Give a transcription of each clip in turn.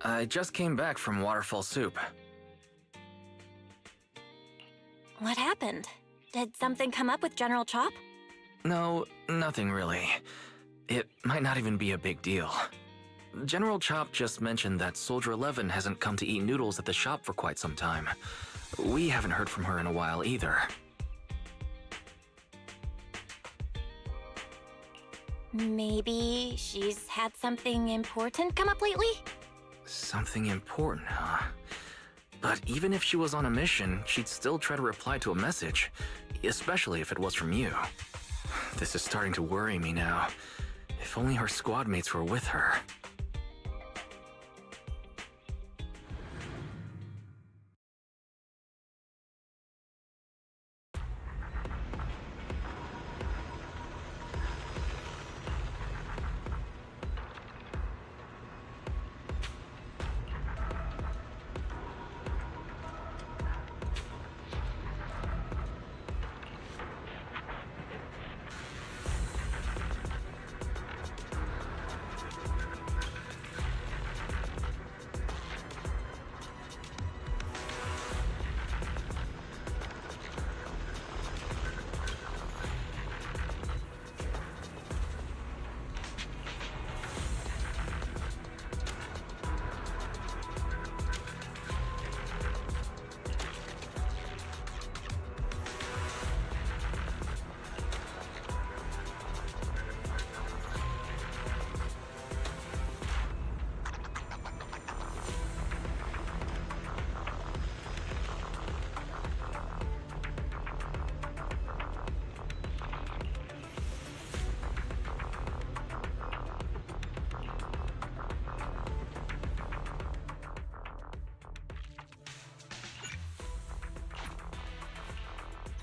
I just came back from Waterfall Soup. What happened? Did something come up with General Chop? No, nothing really. It might not even be a big deal. General Chop just mentioned that Soldier 11 hasn't come to eat noodles at the shop for quite some time. We haven't heard from her in a while either. Maybe she's had something important come up lately? Something important, huh? But even if she was on a mission, she'd still try to reply to a message, especially if it was from you. This is starting to worry me now. If only her squad mates were with her.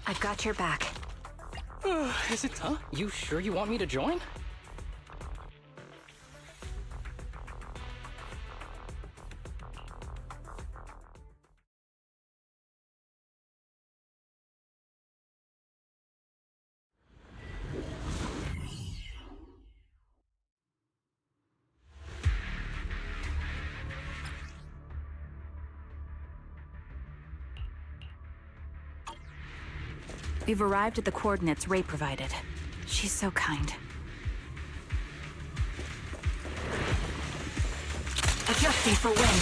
I've got your back. Is it, huh? You sure you want me to join? We've arrived at the coordinates Ray provided. She's so kind. Adjusting for wind.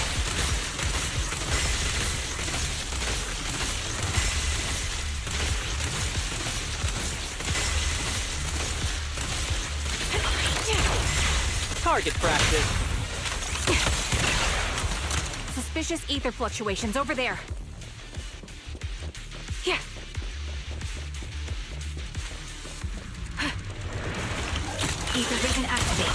Target practice. Suspicious ether fluctuations over there. Yeah. Ether vision activate.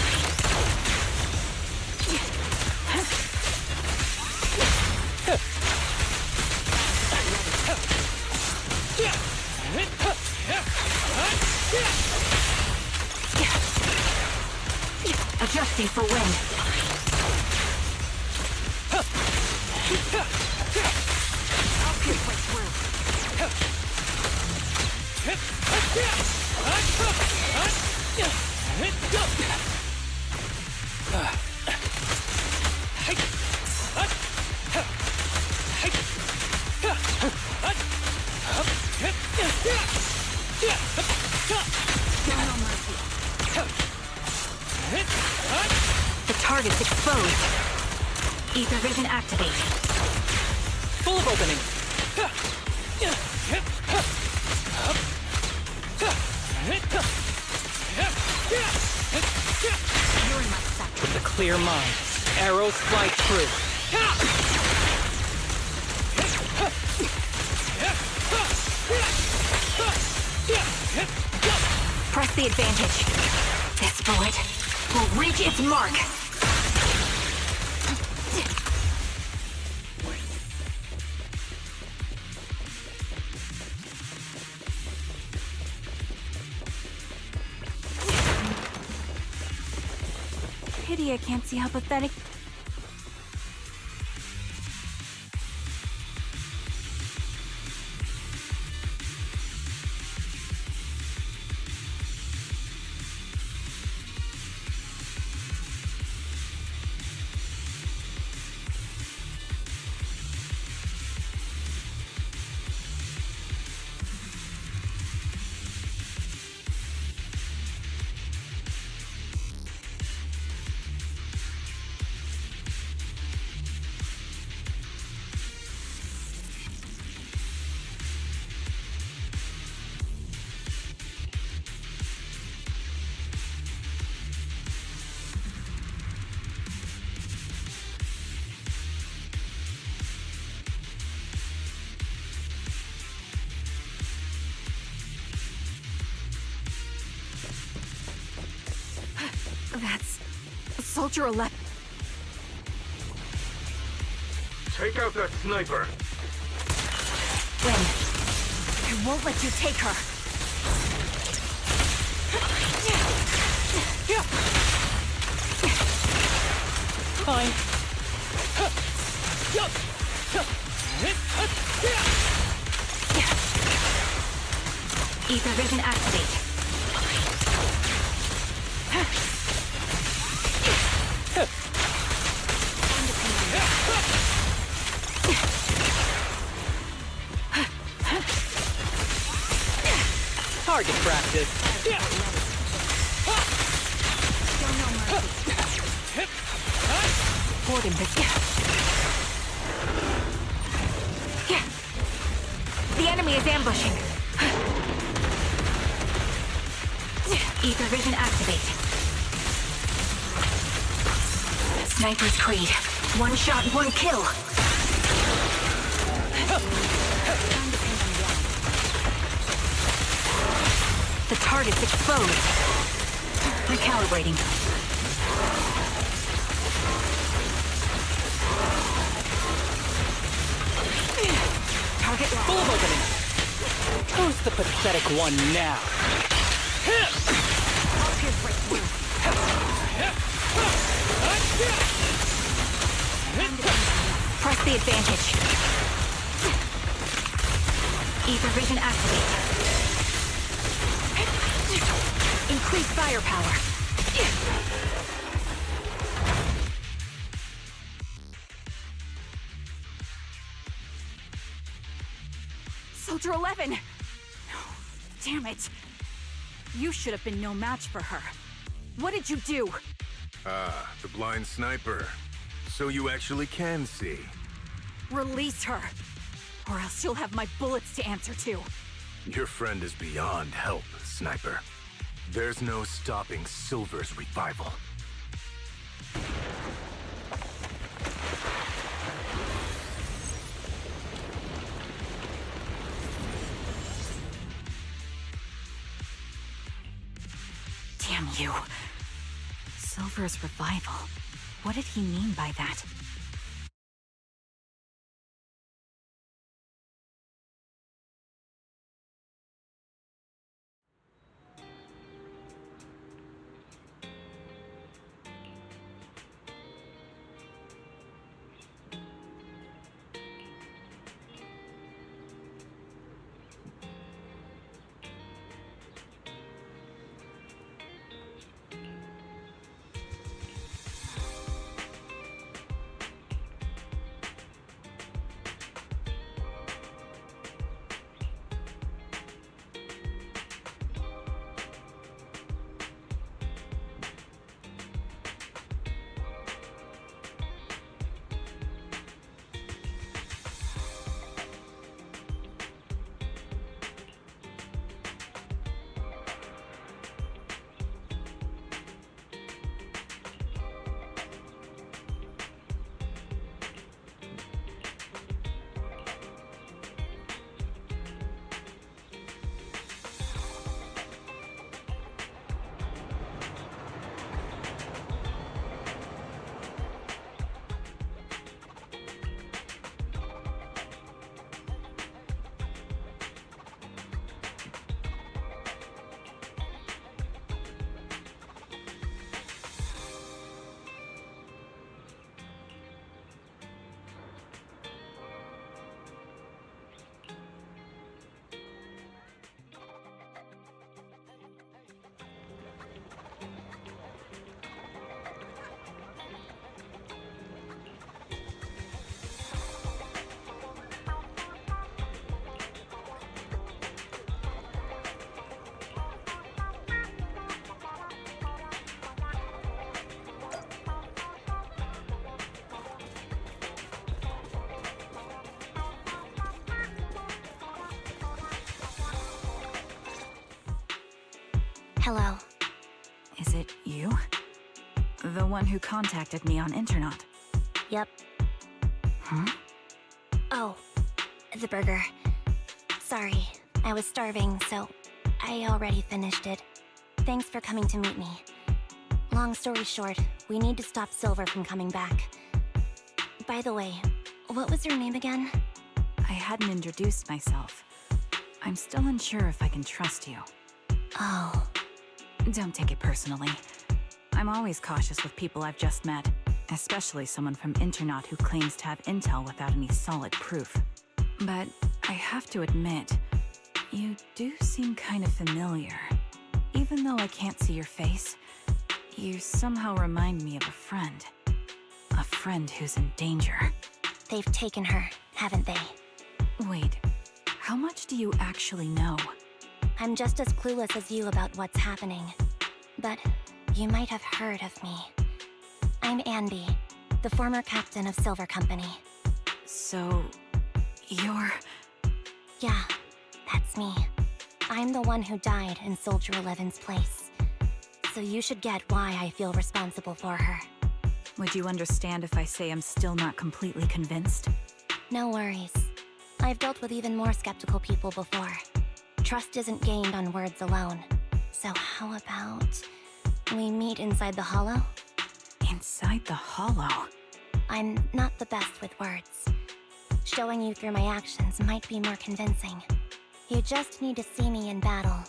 Adjusting for wind. I'll pierce right through. The target's exposed. Ether vision activate. Full of opening. You're in my sight. With a clear mind, arrows fly true. Press the advantage. This bullet will reach its mark. Pity I can't see how pathetic. Soldier 11. Take out that sniper! Win. I won't let you take her. Fine. Ether vision activate. Target practice. Forward invincible. The enemy is ambushing. Ether vision activate. Sniper's Creed. One shot, one kill. The target's exposed. Recalibrating. Target locked. Full of opening. Who's the pathetic one now? I'll pierce right through. Press the advantage. Ether vision activate. Increase firepower. Soldier 11! No, damn it. You should have been no match for her. What did you do? Ah, the blind sniper. So you actually can see. Release her, or else you'll have my bullets to answer to. Your friend is beyond help, Sniper. There's no stopping Silver's revival. Damn you. Silver's revival. What did he mean by that? Hello. Is it you? The one who contacted me on Internet? Yep. Huh? Oh, the burger. Sorry, I was starving, so I already finished it. Thanks for coming to meet me. Long story short, We need to stop Silver from coming back. By the way, what was your name again? I hadn't introduced myself. I'm still unsure if I can trust you. Oh. Don't take it personally. I'm always cautious with people I've just met, especially someone from Internaut who claims to have intel without any solid proof. But I have to admit, you do seem kind of familiar. Even though I can't see your face, you somehow remind me of a friend. A friend who's in danger. They've taken her, haven't they? Wait, how much do you actually know? I'm just as clueless as you about what's happening. But you might have heard of me. I'm Anby, the former captain of Silver Company. So, you're... Yeah, that's me. I'm the one who died in Soldier 11's place. So you should get why I feel responsible for her. Would you understand if I say I'm still not completely convinced? No worries. I've dealt with even more skeptical people before. Trust isn't gained on words alone. So how about we meet inside the Hollow? Inside the Hollow? I'm not the best with words. Showing you through my actions might be more convincing. You just need to see me in battle.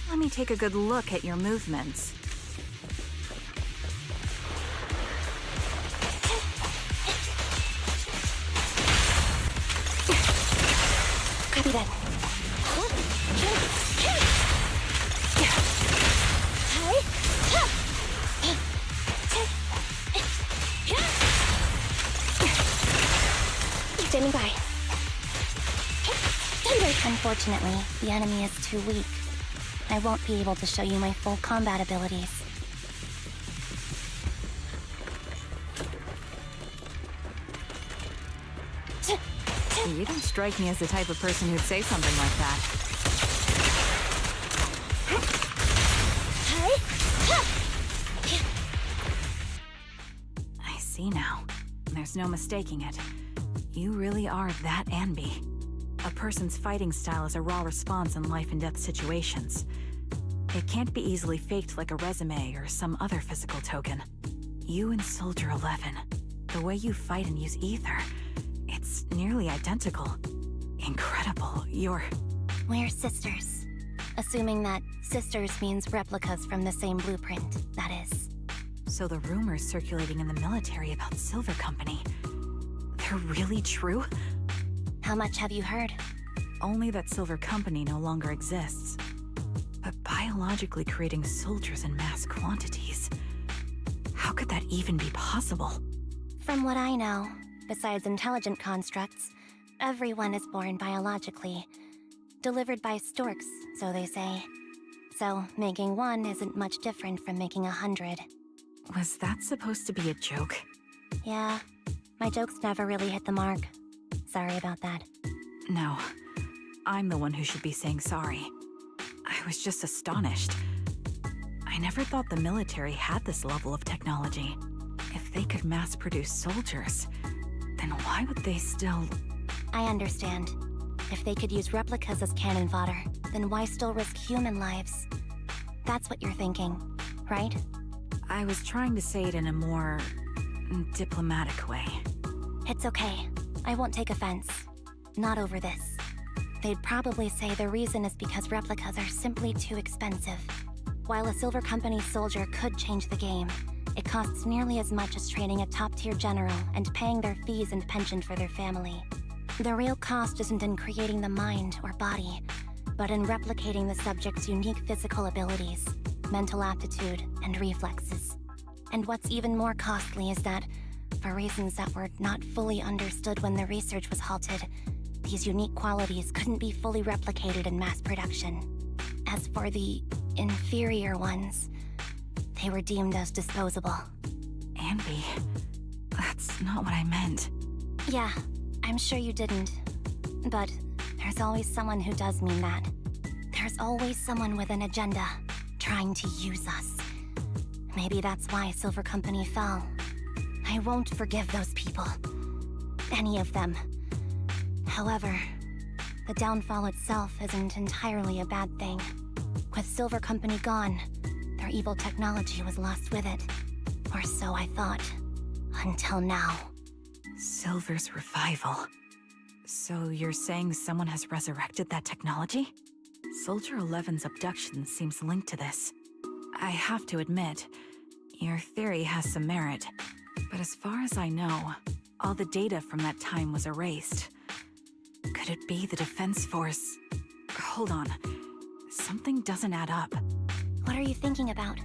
Let me take a good look at your movements. Copy that. Standing by. Unfortunately, the enemy is too weak. I won't be able to show you my full combat abilities. You don't strike me as the type of person who'd say something like that. I see now. There's no mistaking it. You really are that Anby. A person's fighting style is a raw response in life and death situations. It can't be easily faked like a resume or some other physical token. You and Soldier 11, the way you fight and use ether, it's nearly identical. Incredible. We're sisters. Assuming that sisters means replicas from the same blueprint, that is. So the rumors circulating in the military about Silver Company, they're really true? How much have you heard? Only that Silver Company no longer exists. But biologically creating soldiers in mass quantities, how could that even be possible? From what I know, besides intelligent constructs, everyone is born biologically. Delivered by storks, so they say. So, making one isn't much different from making 100. Was that supposed to be a joke? Yeah, my jokes never really hit the mark. Sorry about that. No, I'm the one who should be saying sorry. I was just astonished. I never thought the military had this level of technology. If they could mass-produce soldiers, then why would they still... I understand. If they could use replicas as cannon fodder, then why still risk human lives? That's what you're thinking, right? I was trying to say it in a more... diplomatic way. It's okay. I won't take offense. Not over this. They'd probably say the reason is because replicas are simply too expensive. While a Silver Company soldier could change the game, it costs nearly as much as training a top-tier general and paying their fees and pension for their family. The real cost isn't in creating the mind or body, but in replicating the subject's unique physical abilities, mental aptitude, and reflexes. And what's even more costly is that, for reasons that were not fully understood when the research was halted, these unique qualities couldn't be fully replicated in mass production. As for the inferior ones, they were deemed as disposable. Anby, that's not what I meant. Yeah, I'm sure you didn't. But there's always someone who does mean that. There's always someone with an agenda, trying to use us. Maybe that's why Silver Company fell. I won't forgive those people. Any of them. However, the downfall itself isn't entirely a bad thing. With Silver Company gone, their evil technology was lost with it. Or so I thought. Until now. Silver's revival. So you're saying someone has resurrected that technology? Soldier 11's abduction seems linked to this. I have to admit, your theory has some merit. But as far as I know, all the data from that time was erased. Could it be the Defense Force? Hold on. Something doesn't add up. What are you thinking about?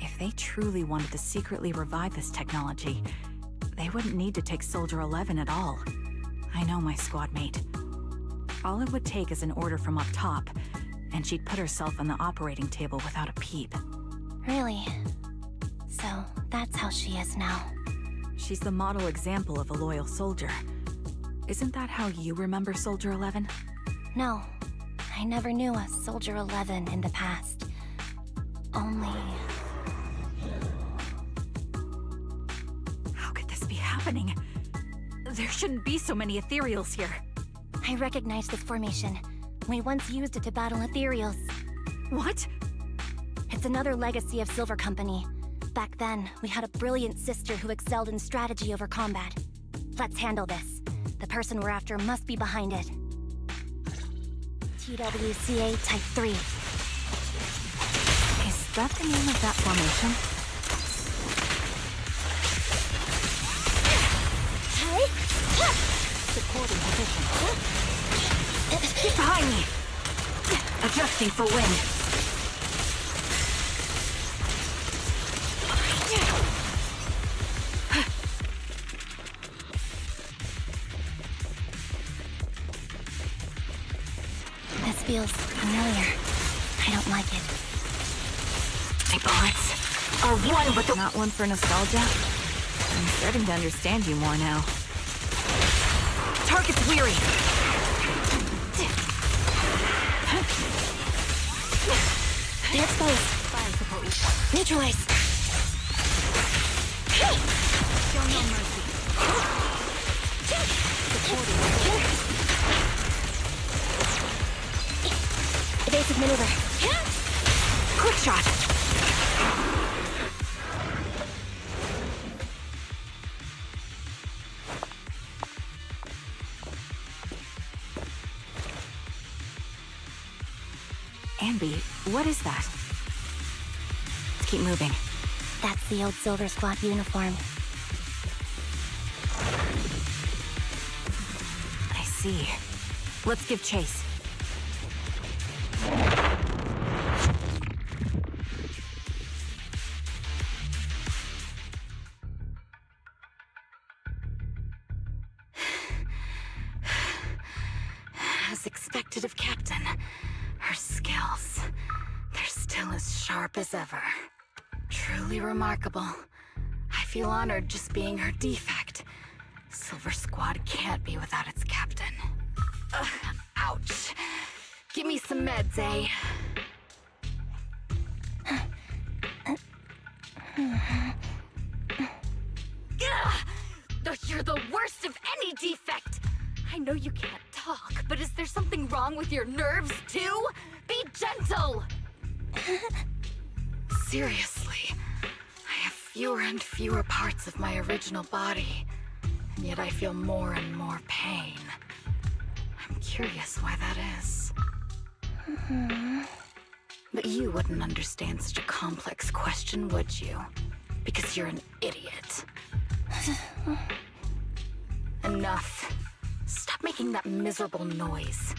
If they truly wanted to secretly revive this technology, they wouldn't need to take Soldier 11 at all. I know my squad mate. All it would take is an order from up top, and she'd put herself on the operating table without a peep. Really? So, that's how she is now. She's the model example of a loyal soldier. Isn't that how you remember Soldier 11? No, I never knew a Soldier 11 in the past. Only... How could this be happening? There shouldn't be so many ethereals here. I recognize this formation. We once used it to battle ethereals. What? It's another legacy of Silver Company. Back then, we had a brilliant sister who excelled in strategy over combat. Let's handle this. The person we're after must be behind it. TWCA Type 3. Is that the name of that formation? Supporting position. Get behind me! Adjusting for wind. This feels familiar. I don't like it. My bullets are one with the... Not one for nostalgia? I'm starting to understand you more now. Target's weary. They're exposed. Fire support. Neutralize. Show no mercy. Evasive maneuver. Quick shot. Anby, what is that? Let's keep moving. That's the old Silver Squad uniform. I see. Let's give chase. As expected of Captain, her skills, they're still as sharp as ever. Truly remarkable. I feel honored just being her defect. Silver Squad can't be without its captain. Ouch. Give me some meds, eh? You're the worst of any defect! I know you can't talk, but is there something wrong with your nerves, too? Be gentle! Seriously, I have fewer and fewer parts of my original body, and yet I feel more and more pain. I'm curious why that is. But you wouldn't understand such a complex question, would you? Because you're an idiot. Enough. Stop making that miserable noise.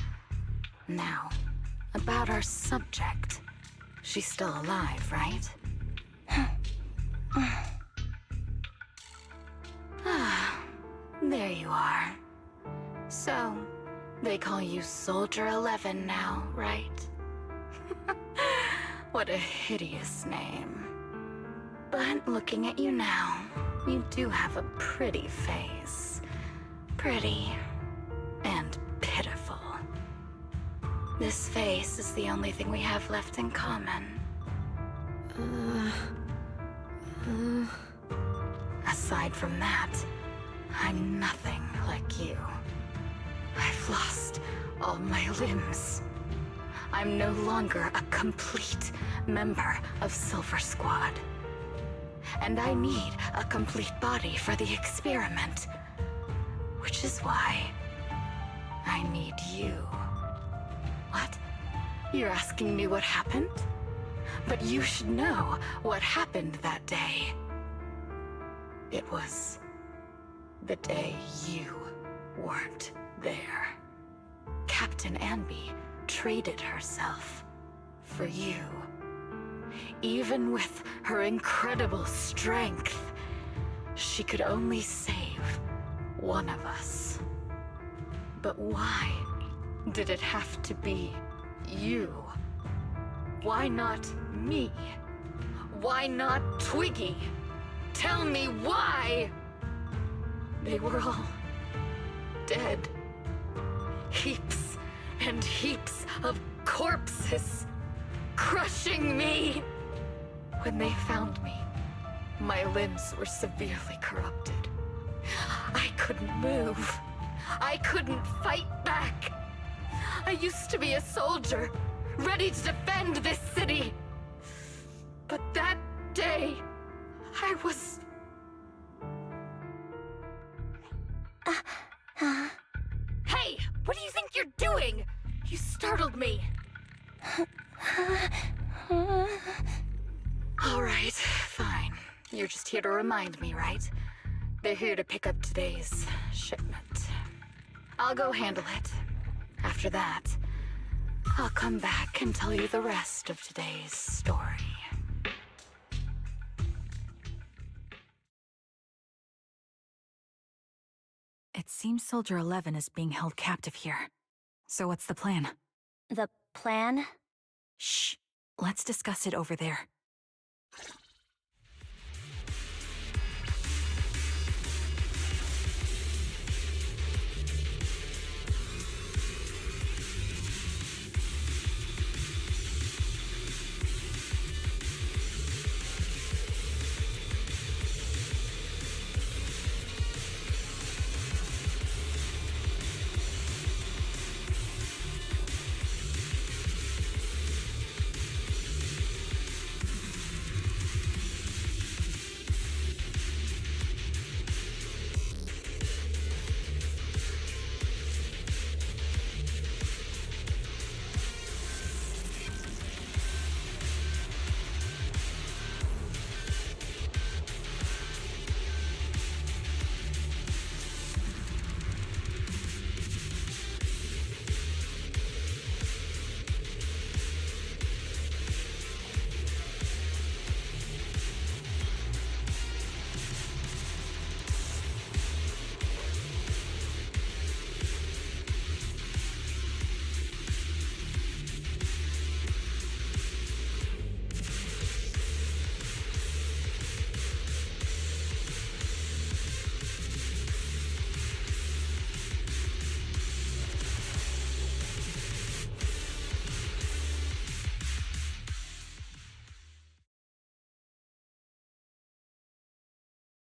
Now, about our subject. She's still alive, right? There you are. So, they call you Soldier 11 now, right? What a hideous name. But looking at you now, you do have a pretty face. Pretty and pitiful. This face is the only thing we have left in common. Aside from that, I'm nothing like you. I've lost all my limbs. I'm no longer a complete member of Silver Squad. And I need a complete body for the experiment. Which is why I need you. What? You're asking me what happened? But you should know what happened that day. It was the day you weren't there. Captain Anby traded herself for you. Even with her incredible strength, she could only save one of us. But why did it have to be you? Why not me? Why not Twiggy? Tell me why! They were all dead. Heaps and heaps of corpses crushing me. When they found me, my limbs were severely corrupted. I couldn't move. I couldn't fight back. I used to be a soldier, ready to defend this city. But that day, I was... Hey, what do you think you're doing? You startled me. All right, fine. You're just here to remind me, right? They're here to pick up today's shipment. I'll go handle it. After that, I'll come back and tell you the rest of today's story. It seems Soldier 11 is being held captive here. So what's the plan? The plan? Shh. Let's discuss it over there.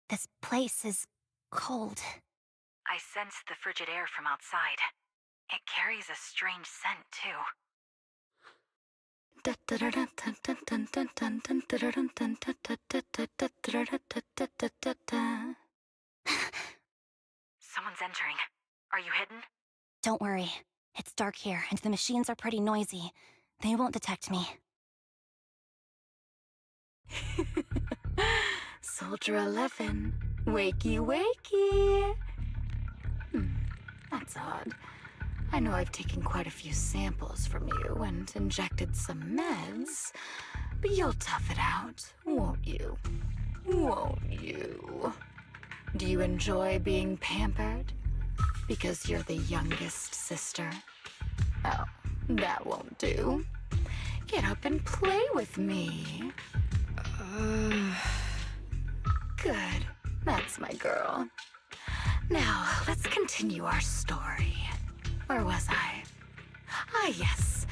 This place is cold. I sense the frigid air from outside. It carries a strange scent, too. Someone's entering. Are you hidden? Don't worry. It's dark here, and the machines are pretty noisy. They won't detect me. Soldier 11, wakey wakey. That's odd. I know I've taken quite a few samples from you and injected some meds, but you'll tough it out, won't you? Won't you? Do you enjoy being pampered? Because you're the youngest sister? Oh, that won't do. Get up and play with me. Good. That's my girl. Now, let's continue our story. Where was I? Ah, yes.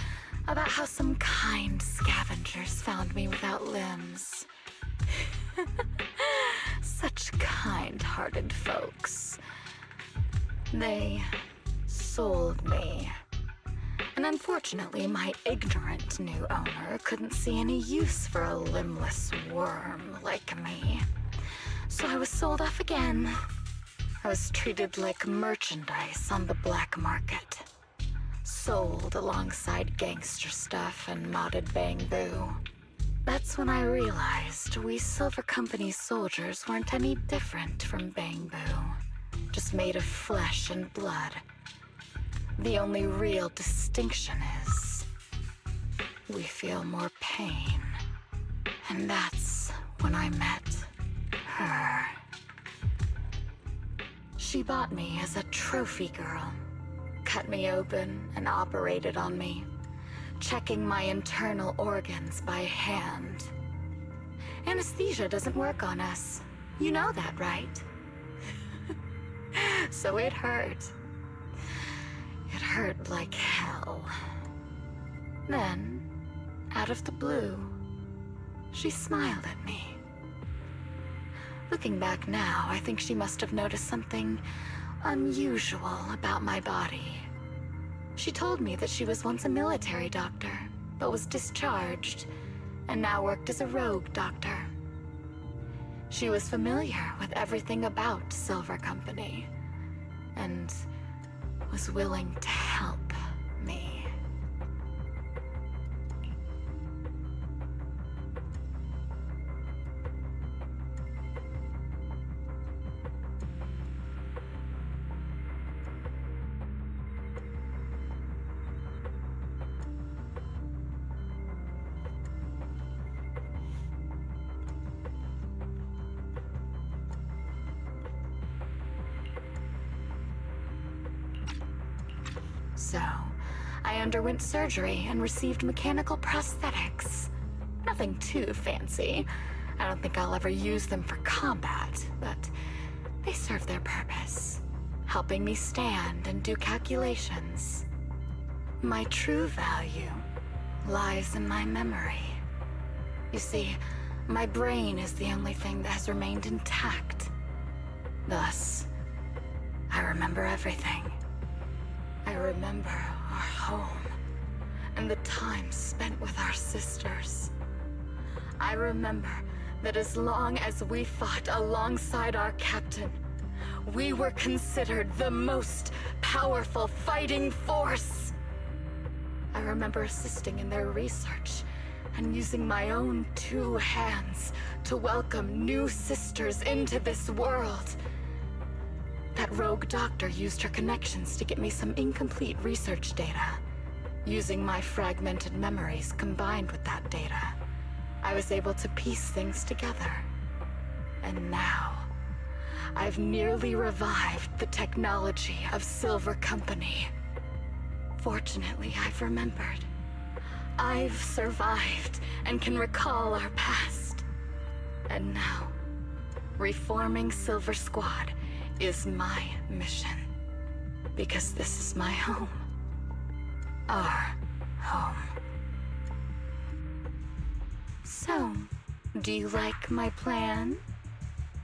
About how some kind scavengers found me without limbs. Such kind-hearted folks. They sold me. And unfortunately, my ignorant new owner couldn't see any use for a limbless worm like me. So I was sold off again. I was treated like merchandise on the black market. Sold alongside gangster stuff and modded bamboo. That's when I realized we Silver Company soldiers weren't any different from bamboo. Just made of flesh and blood. The only real distinction is we feel more pain. And that's when I met her. She bought me as a trophy girl, cut me open and operated on me, checking my internal organs by hand. Anesthesia doesn't work on us. You know that, right? So it hurt. It hurt like hell. Then, out of the blue, she smiled at me. Looking back now, I think she must have noticed something unusual about my body. She told me that she was once a military doctor, but was discharged, and now worked as a rogue doctor. She was familiar with everything about Silver Company, and was willing to help me. so, I underwent surgery and received mechanical prosthetics. Nothing too fancy. I don't think I'll ever use them for combat, but they serve their purpose, helping me stand and do calculations. My true value lies in my memory. You see, my brain is the only thing that has remained intact. Thus, I remember everything. I remember our home and the time spent with our sisters. I remember that as long as we fought alongside our captain, we were considered the most powerful fighting force. I remember assisting in their research and using my own 2 hands to welcome new sisters into this world. That rogue doctor used her connections to get me some incomplete research data. Using my fragmented memories combined with that data, I was able to piece things together. And now, I've nearly revived the technology of Silver Company. Fortunately, I've remembered. I've survived and can recall our past. And now, reforming Silver Squad is my mission. Because this is my home. Our home. So, do you like my plan,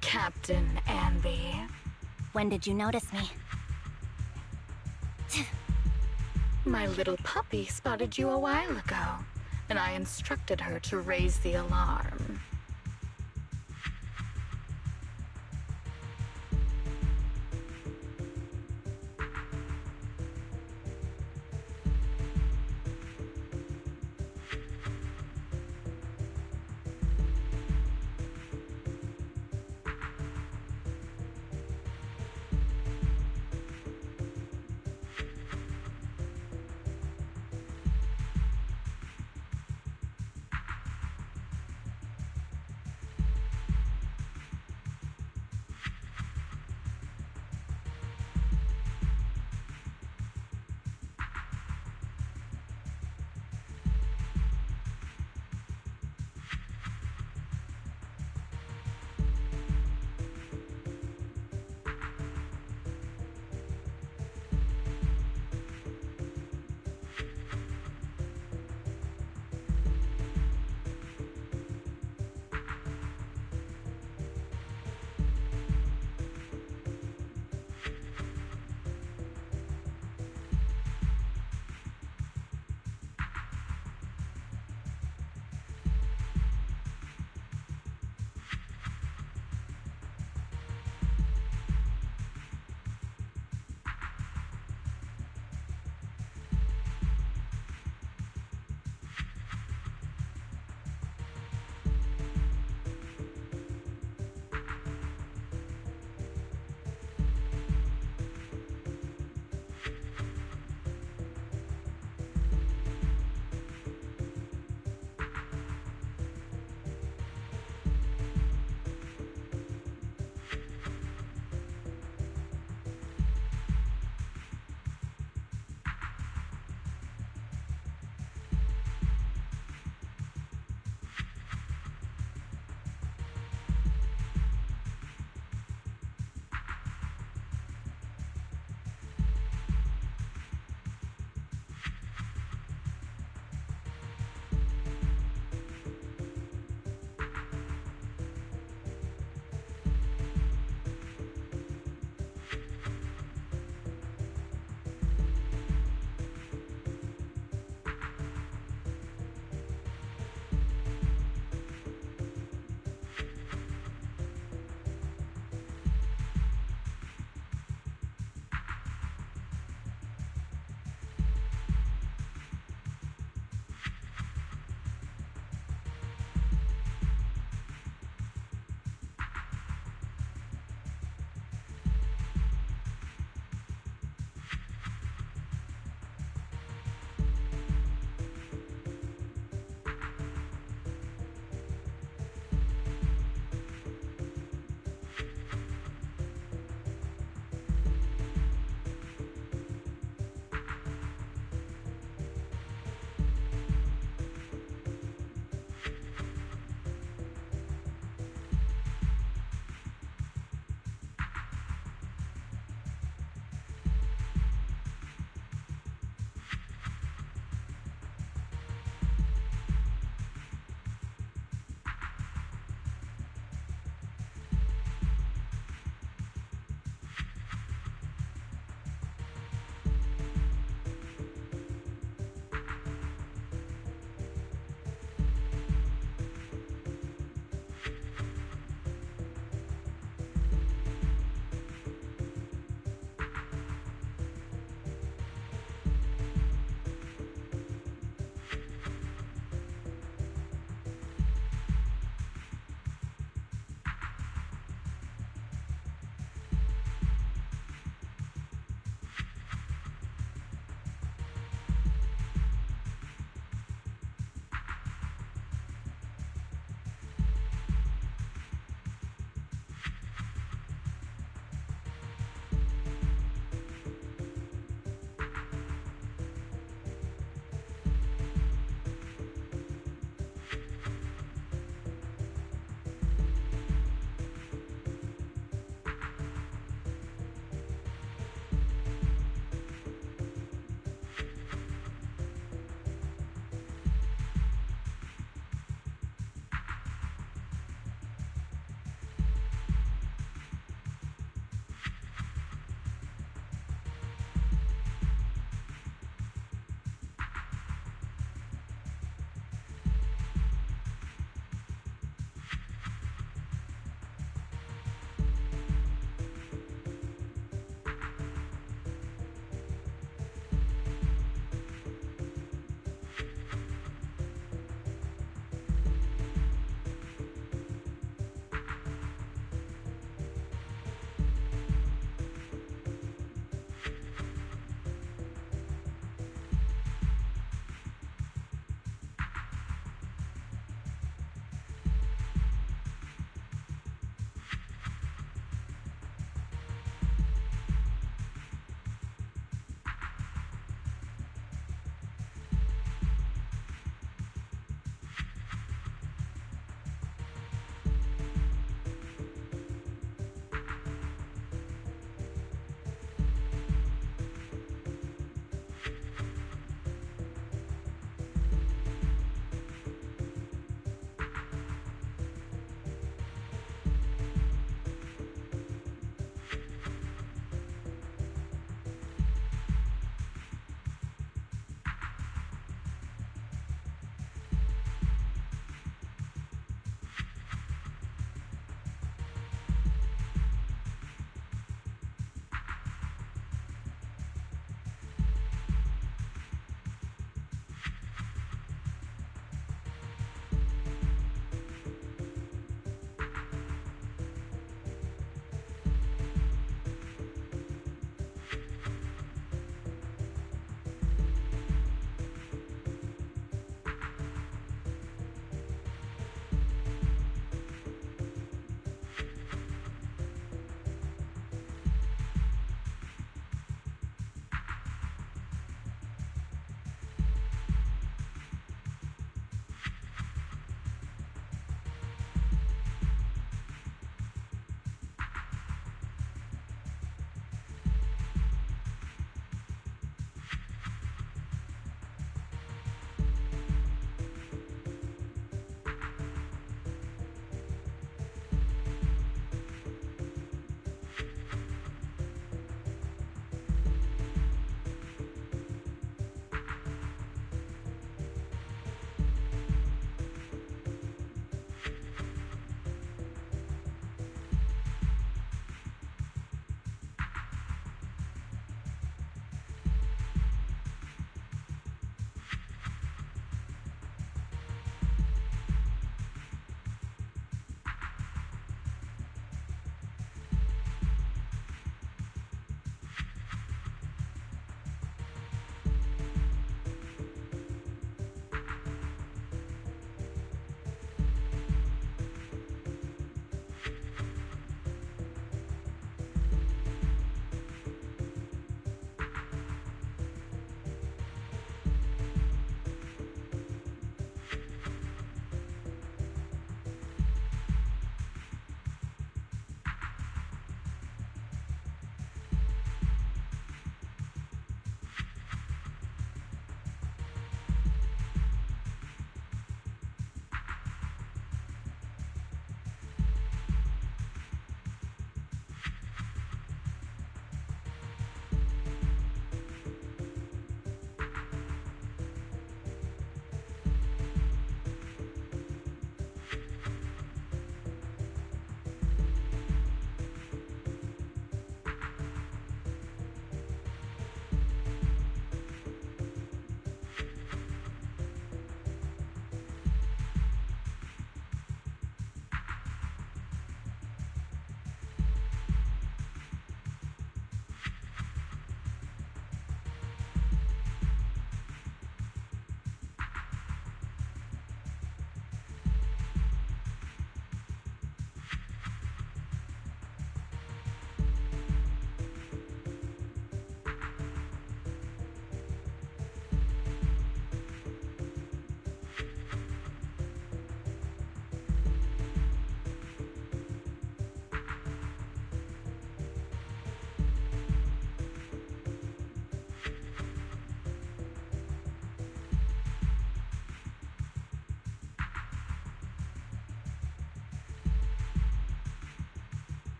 Captain Anby? When did you notice me? My little puppy spotted you a while ago, and I instructed her to raise the alarm.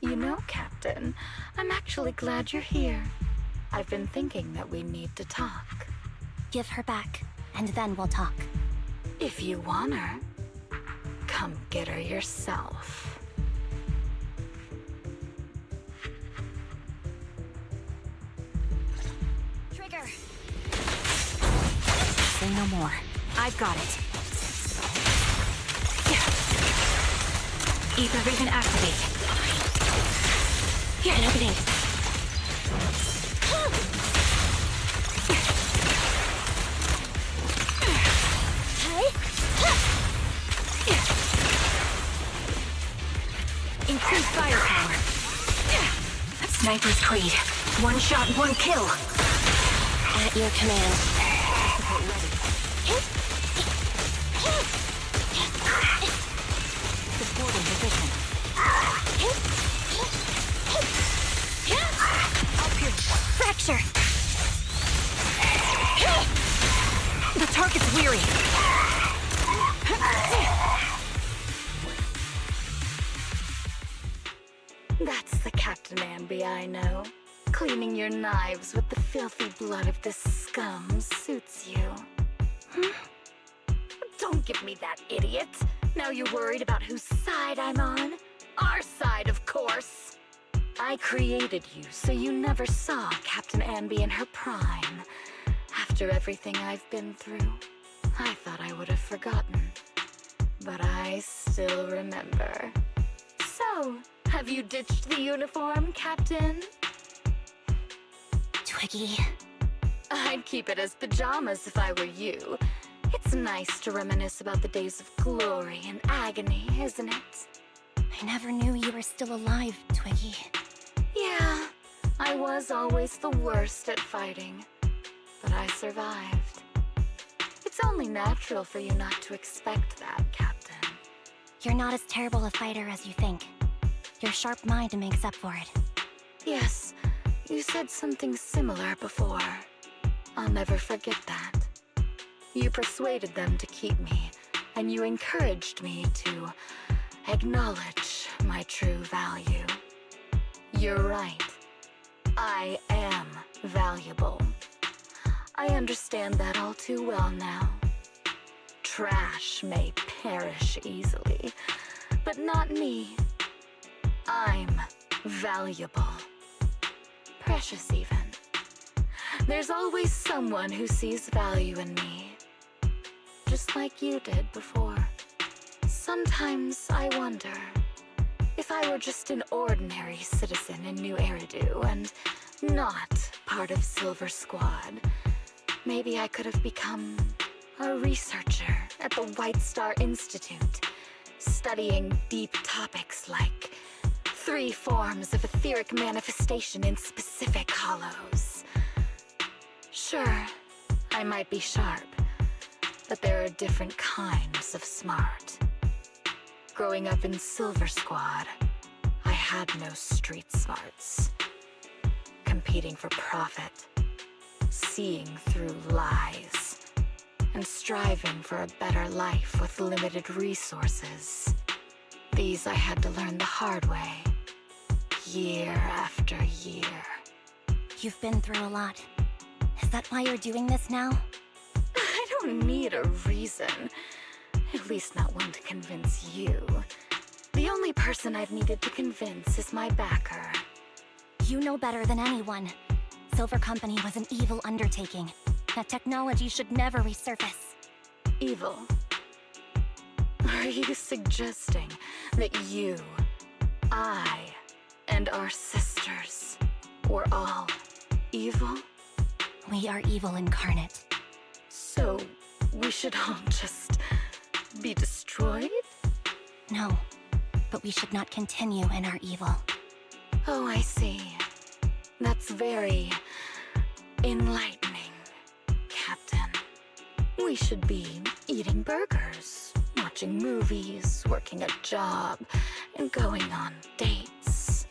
You know, Captain, I'm actually glad you're here. I've been thinking that we need to talk. Give her back, and then we'll talk. If you want her, come get her yourself. Trigger! Say no more. I've got it. Ether vision activate. Here, an opening. Increase firepower. Sniper's Creed. One shot, one kill. At your command. Supporting position. Fracture! The target's weary. That's the Captain Anby I know. Cleaning your knives with the filthy blood of this scum suits you. Don't give me that, idiot. Now you're worried about whose side I'm on? Our side, of course. I created you so you never saw Captain Anby in her prime. After everything I've been through, I thought I would have forgotten. But I still remember. So, have you ditched the uniform, Captain? Twiggy. I'd keep it as pajamas if I were you. It's nice to reminisce about the days of glory and agony, isn't it? I never knew you were still alive, Twiggy. Yeah, I was always the worst at fighting, but I survived. It's only natural for you not to expect that, Captain. You're not as terrible a fighter as you think. Your sharp mind makes up for it. Yes, you said something similar before. I'll never forget that. You persuaded them to keep me, and you encouraged me to acknowledge my true value. You're right. I am valuable. I understand that all too well now. Trash may perish easily, but not me. I'm valuable. Precious even. There's always someone who sees value in me. Just like you did before. Sometimes I wonder if I were just an ordinary citizen in New Eridu and not part of Silver Squad, maybe I could have become a researcher at the White Star Institute, studying deep topics like 3 forms of etheric manifestation in specific hollows. Sure, I might be sharp, but there are different kinds of smart. Growing up in Silver Squad, I had no street smarts. Competing for profit, seeing through lies, and striving for a better life with limited resources. These I had to learn the hard way, year after year. You've been through a lot. Is that why you're doing this now? I don't need a reason. At least not one to convince you. The only person I've needed to convince is my backer. You know better than anyone. Silver Company was an evil undertaking. That technology should never resurface. Evil? Are you suggesting that you, I, and our sisters were all evil? We are evil incarnate. So, we should all just be destroyed? No, but we should not continue in our evil. Oh, I see. That's very enlightening, Captain. We should be eating burgers, watching movies, working a job, and going on dates.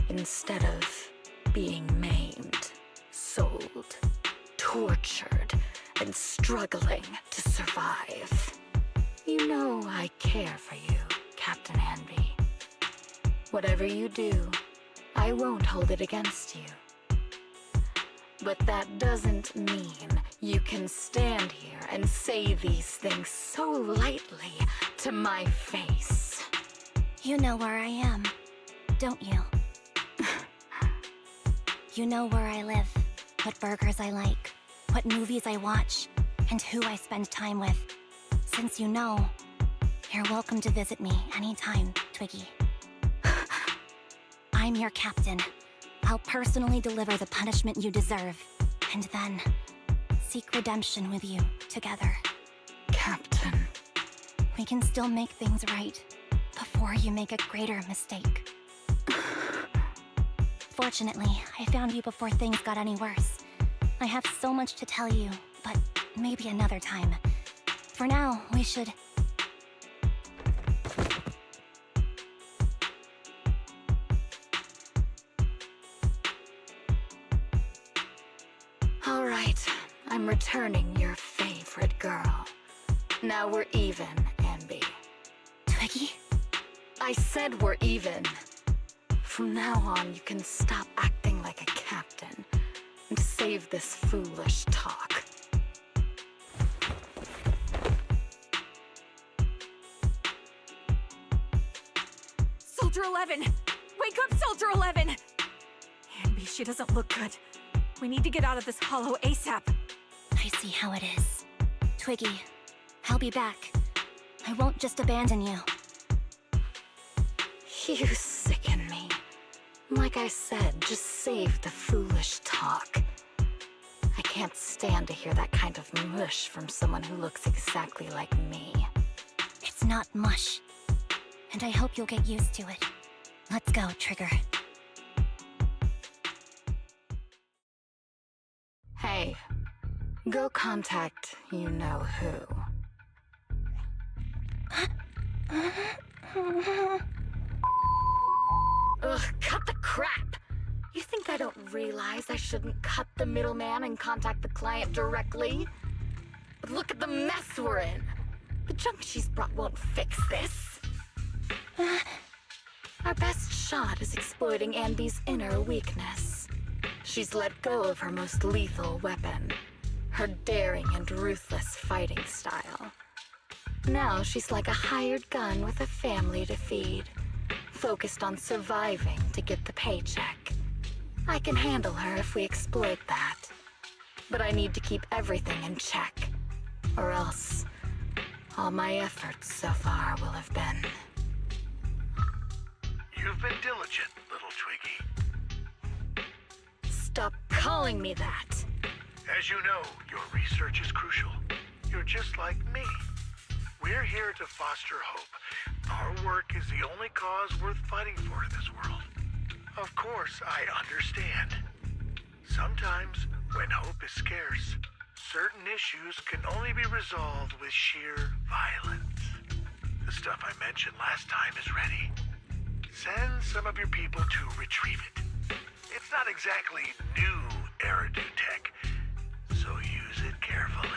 Instead of being maimed, sold, tortured, and struggling to survive. You know I care for you, Captain Anby. Whatever you do, I won't hold it against you. But that doesn't mean you can stand here and say these things so lightly to my face. You know where I am, don't you? You know where I live, what burgers I like, what movies I watch, and who I spend time with. Since you know, you're welcome to visit me anytime, Twiggy. I'm your captain. I'll personally deliver the punishment you deserve, and then seek redemption with you together. Captain. We can still make things right before you make a greater mistake. Fortunately, I found you before things got any worse. I have so much to tell you, but maybe another time. For now, we should... All right, I'm returning your favorite girl. Now we're even, Anby. Twiggy? I said we're even. From now on, you can stop acting like a captain and save this foolish talk. Soldier 11! Wake up, Soldier 11! Anby, she doesn't look good. We need to get out of this hollow ASAP. I see how it is. Twiggy, I'll be back. I won't just abandon you. You sicken me. Like I said, just save the foolish talk. I can't stand to hear that kind of mush from someone who looks exactly like me. It's not mush. And I hope you'll get used to it. Let's go, Trigger. Hey, go contact you-know-who. Ugh, cut the crap! You think I don't realize I shouldn't cut the middleman and contact the client directly? But look at the mess we're in! The junk she's brought won't fix this. Our best shot is exploiting Anby's inner weakness. She's let go of her most lethal weapon, her daring and ruthless fighting style. Now she's like a hired gun with a family to feed, focused on surviving to get the paycheck. I can handle her if we exploit that. But I need to keep everything in check, or else all my efforts so far will have been... You've been diligent, little Twiggy. Stop calling me that! As you know, your research is crucial. You're just like me. We're here to foster hope. Our work is the only cause worth fighting for in this world. Of course, I understand. Sometimes, when hope is scarce, certain issues can only be resolved with sheer violence. The stuff I mentioned last time is ready. Send some of your people to retrieve it. It's not exactly new Eridu tech, so use it carefully.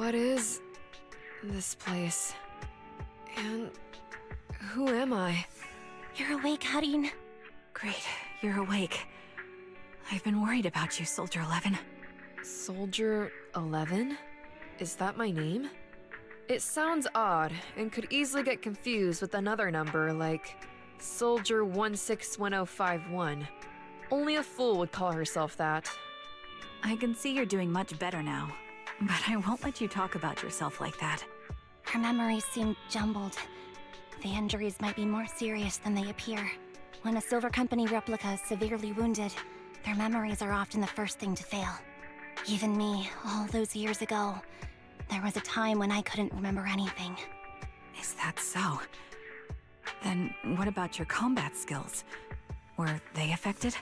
What is this place? And who am I? You're awake, Harin. Great, you're awake. I've been worried about you, Soldier 11. Soldier 11? Is that my name? It sounds odd and could easily get confused with another number like Soldier 161051. Only a fool would call herself that. I can see you're doing much better now, but I won't let you talk about yourself like that. Her memories seem jumbled. The injuries might be more serious than they appear. When a Silver Company replica is severely wounded, their memories are often the first thing to fail. Even me, all those years ago, there was a time when I couldn't remember anything. Is that so? Then what about your combat skills? Were they affected?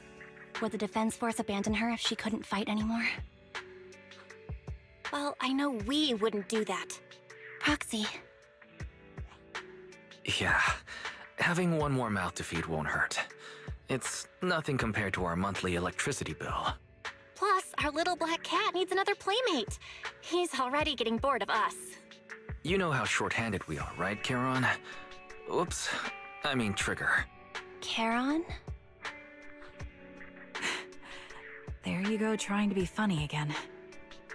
Would the Defense Force abandon her if she couldn't fight anymore? Well, I know we wouldn't do that. Proxy, Yeah, having one more mouth to feed won't hurt. It's nothing compared to our monthly electricity bill. plus our little black cat needs another playmate. He's already getting bored of us. You know how short-handed we are, right, Charon? Oops, I mean Trigger. Charon? There you go, trying to be funny again.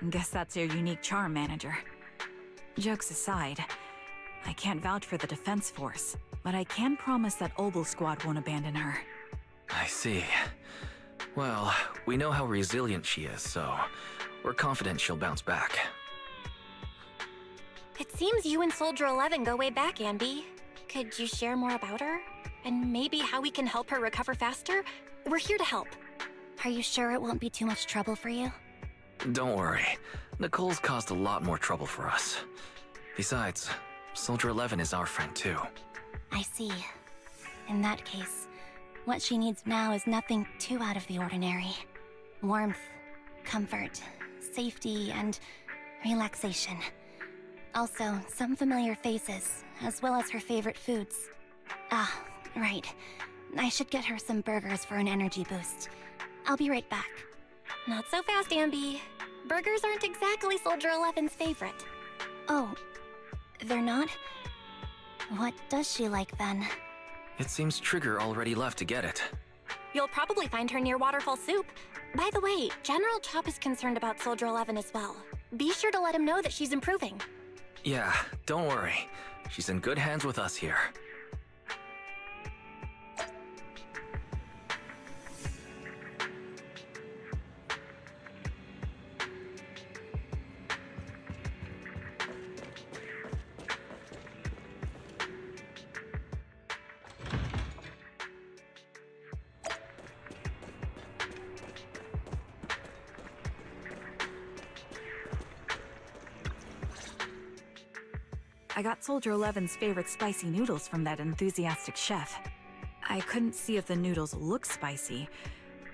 Guess that's your unique charm, manager. Jokes aside, I can't vouch for the Defense Force, but I can promise that Obel Squad won't abandon her. I see. Well, we know how resilient she is, so we're confident she'll bounce back. It seems you and Soldier 11 go way back, Ambi. Could you share more about her? And maybe how we can help her recover faster? We're here to help. Are you sure it won't be too much trouble for you? Don't worry. Nicole's caused a lot more trouble for us. Besides, Soldier 11 is our friend too. I see. In that case, what she needs now is nothing too out of the ordinary. Warmth, comfort, safety, and relaxation. Also, some familiar faces, as well as her favorite foods. Ah, right. I should get her some burgers for an energy boost. I'll be right back. Not so fast, Ambi. Burgers aren't exactly Soldier 11's favorite. Oh, they're not? What does she like then? It seems Trigger already left to get it. You'll probably find her near Waterfall Soup. By the way, General Chop is concerned about Soldier 11 as well. Be sure to let him know that she's improving. Yeah, don't worry. She's in good hands with us here. I got Soldier 11's favorite spicy noodles from that enthusiastic chef. I couldn't see if the noodles look spicy,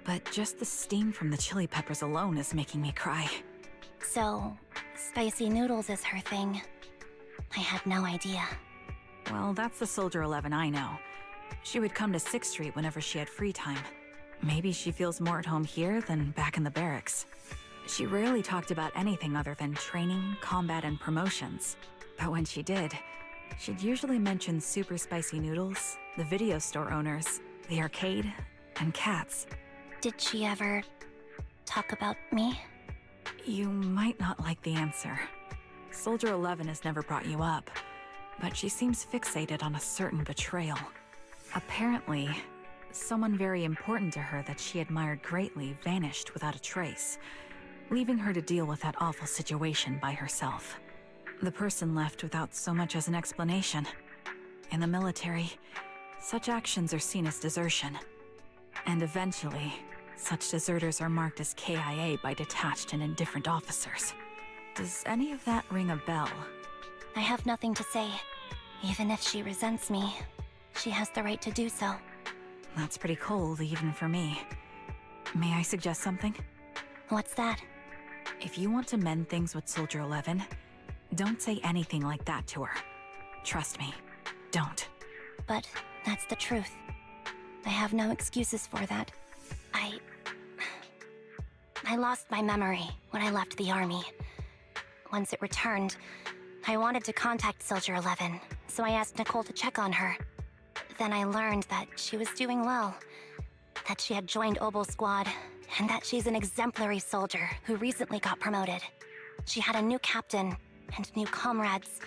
but just the steam from the chili peppers alone is making me cry. So, spicy noodles is her thing. I had no idea. Well, that's the Soldier 11 I know. She would come to 6th Street whenever she had free time. Maybe she feels more at home here than back in the barracks. She rarely talked about anything other than training, combat, and promotions. But when she did, she'd usually mention super spicy noodles, the video store owners, the arcade, and cats. Did she ever talk about me? You might not like the answer. Soldier 11 has never brought you up, but she seems fixated on a certain betrayal. Apparently, someone very important to her that she admired greatly vanished without a trace, leaving her to deal with that awful situation by herself. The person left without so much as an explanation. In the military, such actions are seen as desertion. And eventually, such deserters are marked as KIA by detached and indifferent officers. Does any of that ring a bell? I have nothing to say. Even if she resents me, she has the right to do so. That's pretty cold, even for me. May I suggest something? What's that? If you want to mend things with Soldier 11, don't say anything like that to her. Trust me, don't. But that's the truth. I have no excuses for that. I lost my memory when I left the army. once it returned, I wanted to contact Soldier 11, so I asked Nicole to check on her. Then I learned that she was doing well, that she had joined Obel Squad, and that she's an exemplary soldier who recently got promoted. She had a new captain and new comrades,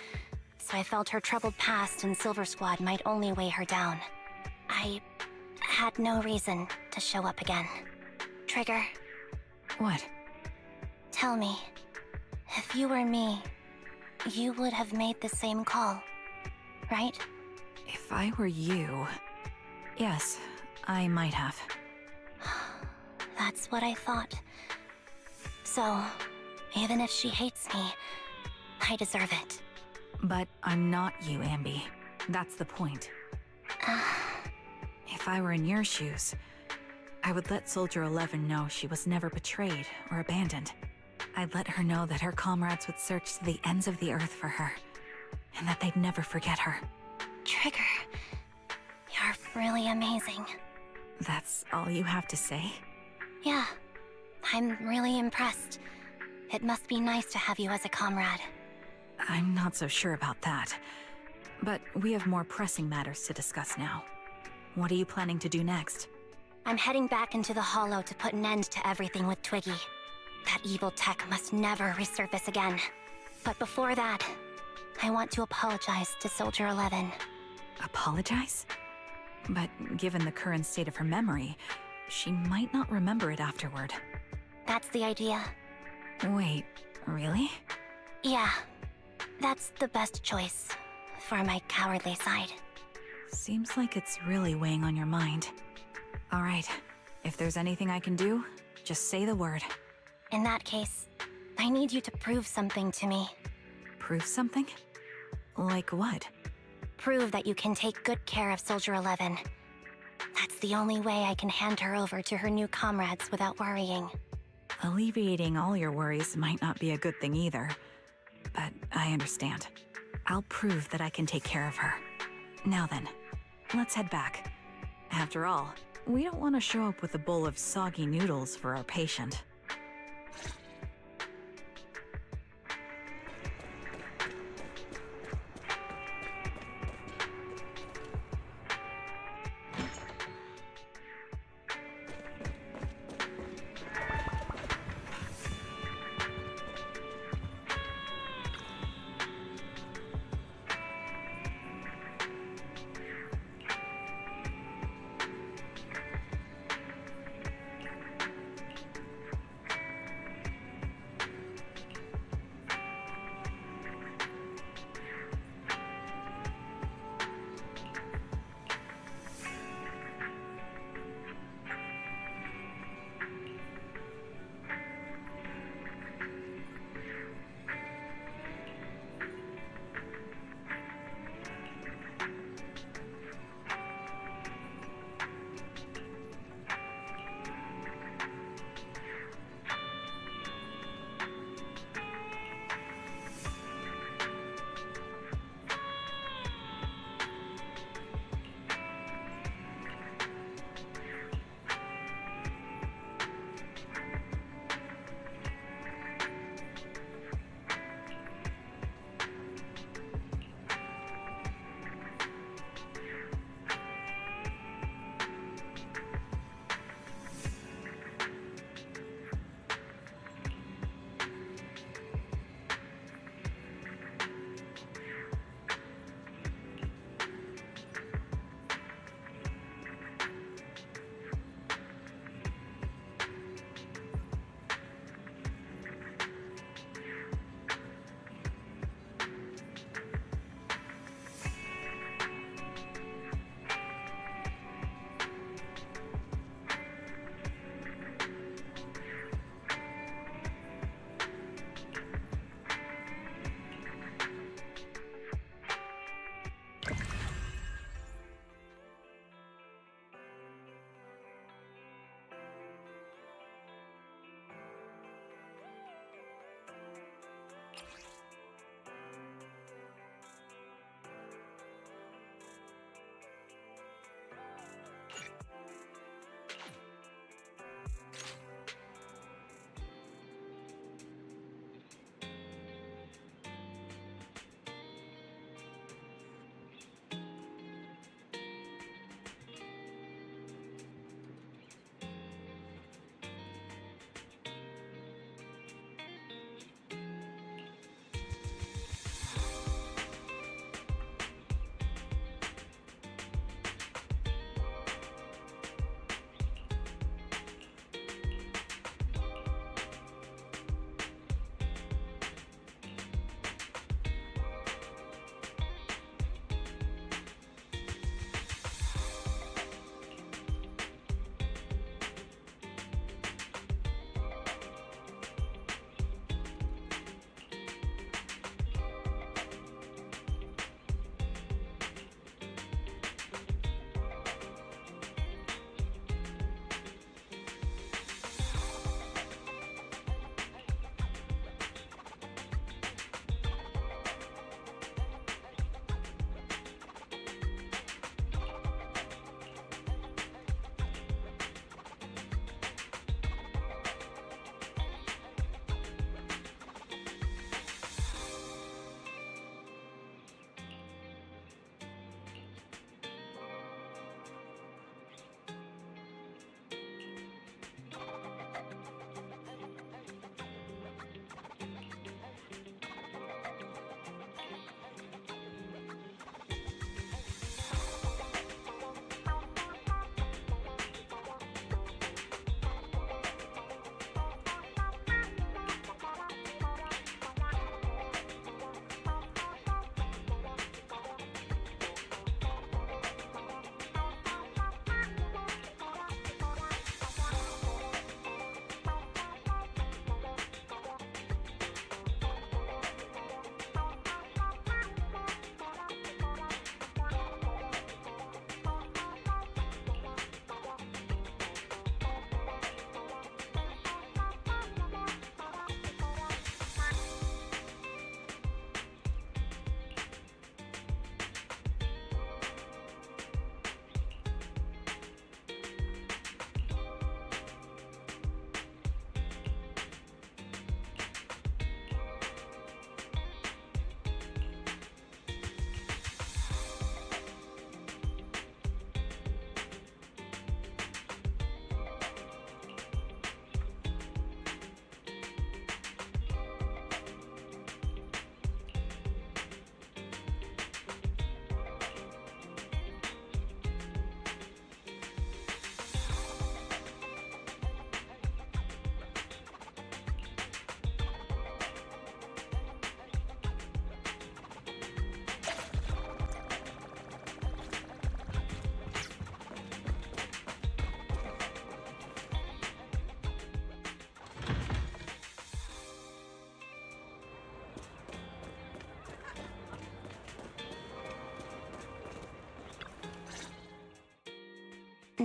so I felt her troubled past in Silver Squad might only weigh her down. I had no reason to show up again. Trigger, What? tell me, if you were me, you would have made the same call, right? If I were you... Yes, I might have. That's what I thought. So, even if she hates me, I deserve it. But I'm not you, Ambi. That's the point. If I were in your shoes, I would let Soldier 11 know she was never betrayed or abandoned. I'd let her know that her comrades would search to the ends of the earth for her, and that they'd never forget her. Trigger, you're really amazing. That's all you have to say? Yeah, I'm really impressed. It must be nice to have you as a comrade. I'm not so sure about that. But we have more pressing matters to discuss now. What are you planning to do next? I'm heading back into the Hollow to put an end to everything with Twiggy. That evil tech must never resurface again. But before that, I want to apologize to Soldier 11. Apologize? But given the current state of her memory, she might not remember it afterward. That's the idea. Wait, really? Yeah, that's the best choice for my cowardly side. Seems like it's really weighing on your mind. Alright, if there's anything I can do, just say the word. In that case, I need you to prove something to me. Prove something? Like what? Prove that you can take good care of Soldier 11. That's the only way I can hand her over to her new comrades without worrying. Alleviating all your worries might not be a good thing either. But I understand. I'll prove that I can take care of her. Now then, let's head back. After all, we don't want to show up with a bowl of soggy noodles for our patient.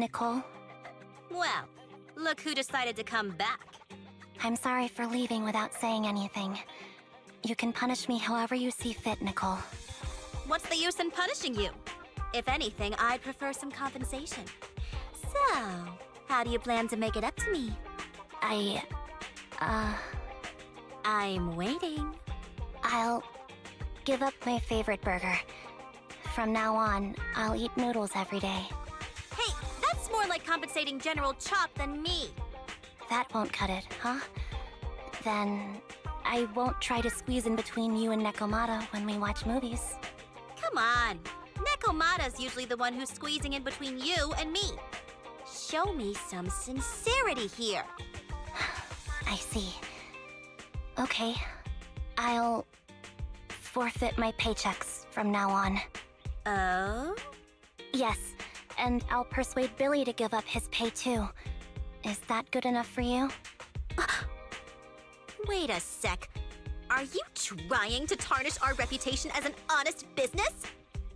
Nicole. Well, look who decided to come back. I'm sorry for leaving without saying anything. You can punish me however you see fit, Nicole. What's the use in punishing you? If anything, I'd prefer some compensation. So, how do you plan to make it up to me? I'm waiting. I'll give up my favorite burger. From now on, I'll eat noodles every day. Hey, that's more like compensating General Chop than me. That won't cut it, huh? Then I won't try to squeeze in between you and Nekomata when we watch movies. Come on. Nekomata's usually the one who's squeezing in between you and me. Show me some sincerity here. I see. Okay. I'll forfeit my paychecks from now on. Oh? Yes, and I'll persuade Billy to give up his pay too. Is that good enough for you? Wait a sec. Are you trying to tarnish our reputation as an honest business?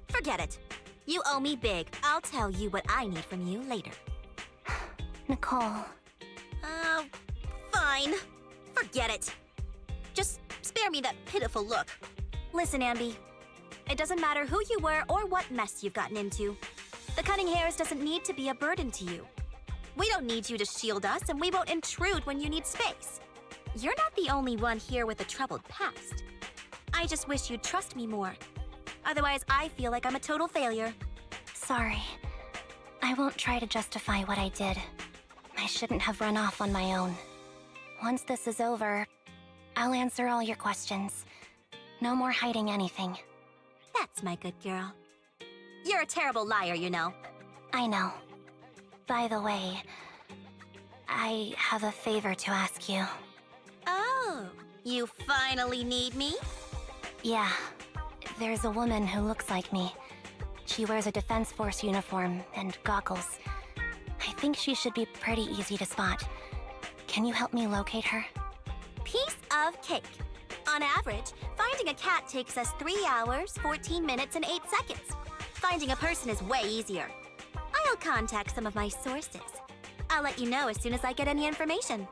Forget it. You owe me big. I'll tell you what I need from you later. Nicole. Fine. Forget it. Just spare me that pitiful look. Listen, Ambi. It doesn't matter who you were or what mess you've gotten into. The cutting hairs doesn't need to be a burden to you. We don't need you to shield us, and we won't intrude when you need space. You're not the only one here with a troubled past. I just wish you'd trust me more. Otherwise, I feel like I'm a total failure. Sorry. I won't try to justify what I did. I shouldn't have run off on my own. Once this is over, I'll answer all your questions. No more hiding anything. That's my good girl. You're a terrible liar, you know. I know. By the way, I have a favor to ask you. Oh, you finally need me? Yeah. There's a woman who looks like me. She wears a Defense Force uniform and goggles. I think she should be pretty easy to spot. Can you help me locate her? Piece of cake. On average, finding a cat takes us 3 hours, 14 minutes, and 8 seconds. Finding a person is way easier. I'll contact some of my sources. I'll let you know as soon as I get any information.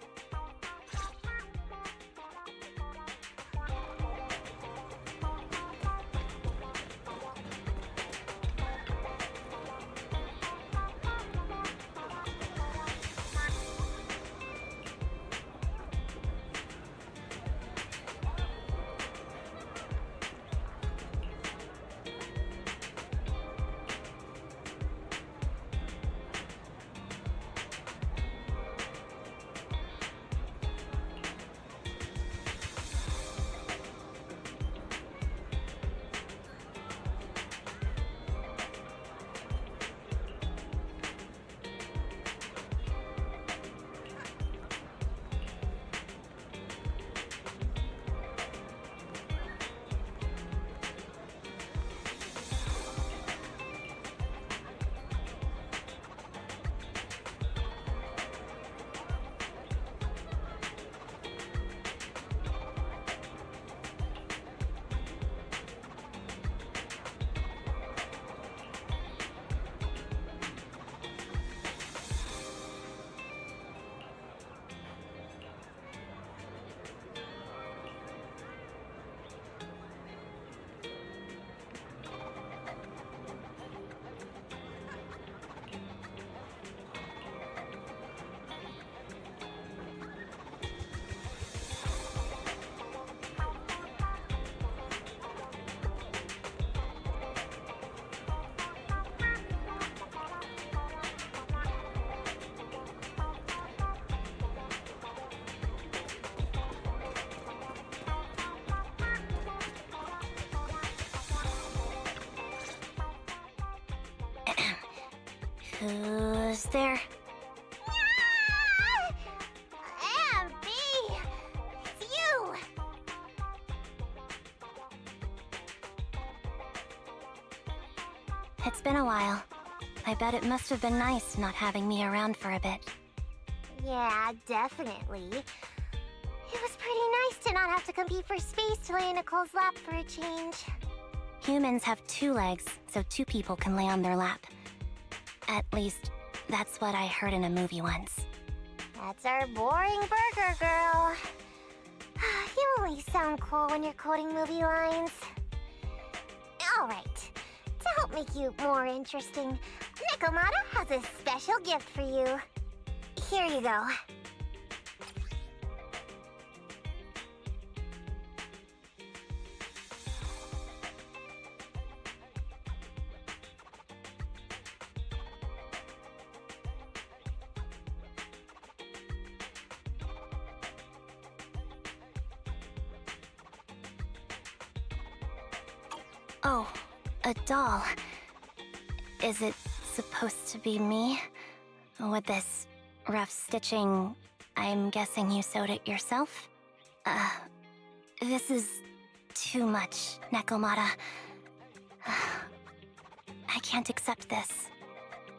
Who's there? Ambi! It's you! It's been a while. I bet it must have been nice not having me around for a bit. Yeah, definitely. It was pretty nice to not have to compete for space to lay in Nicole's lap for a change. Humans have 2 legs, so 2 people can lay on their lap. At least, That's what I heard in a movie once. That's our boring burger girl. You only sound cool when you're quoting movie lines. Alright, to help make you more interesting, Nekomata has a special gift for you. Here you go. Oh, a doll. Is it supposed to be me? With this rough stitching, I'm guessing you sewed it yourself? This is too much, Nekomata. I can't accept this.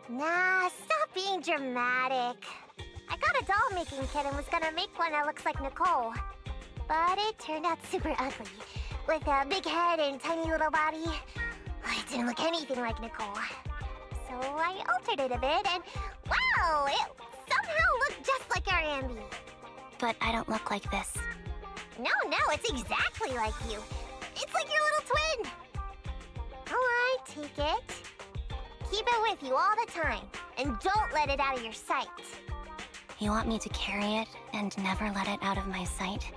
Nah, stop being dramatic. I got a doll-making kit and was gonna make one that looks like Nicole. But it turned out super ugly. With a big head and tiny little body. It didn't look anything like Nicole. So I altered it a bit and wow! It somehow looked just like our Ambi. But I don't look like this. No, it's exactly like you. It's like your little twin. Alright, take it. Keep it with you all the time. And don't let it out of your sight. You want me to carry it and never let it out of my sight?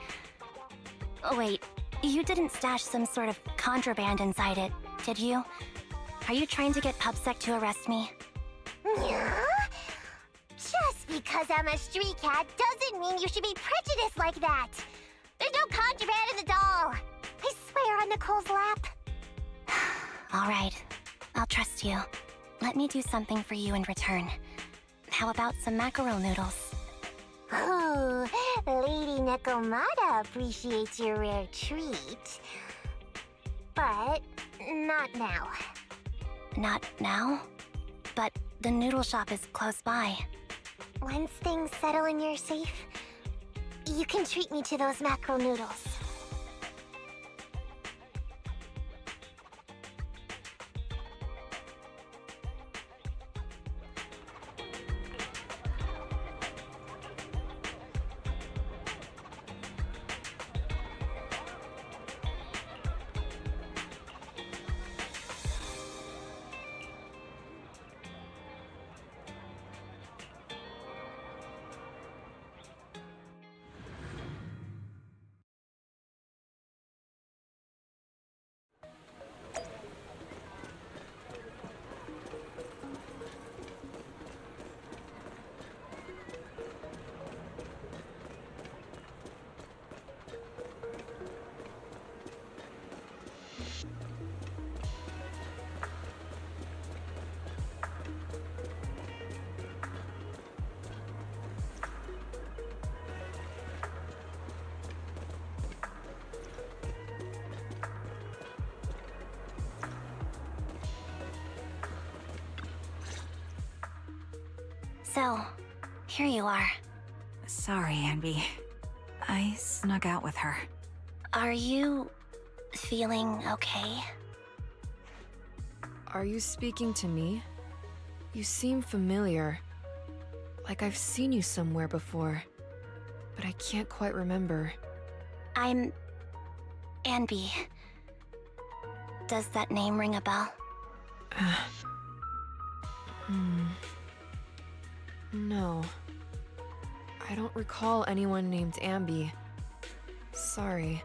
Oh, wait, you didn't stash some sort of contraband inside it, did you? Are you trying to get PubSec to arrest me? Yeah? Just because I'm a street cat doesn't mean you should be prejudiced like that. There's no contraband in the doll. I swear on Nicole's lap. All right, I'll trust you. Let me do something for you in return. How about some mackerel noodles? Oh, Lady Nekomata appreciates your rare treat. But not now. Not now? But the noodle shop is close by. Once things settle and you're safe, you can treat me to those mackerel noodles. So, here you are. Sorry, Anby. I snuck out with her. Are you feeling okay? Are you speaking to me? You seem familiar. Like I've seen you somewhere before. But I can't quite remember. I'm Anby. Does that name ring a bell? No. I don't recall anyone named Ambi. Sorry.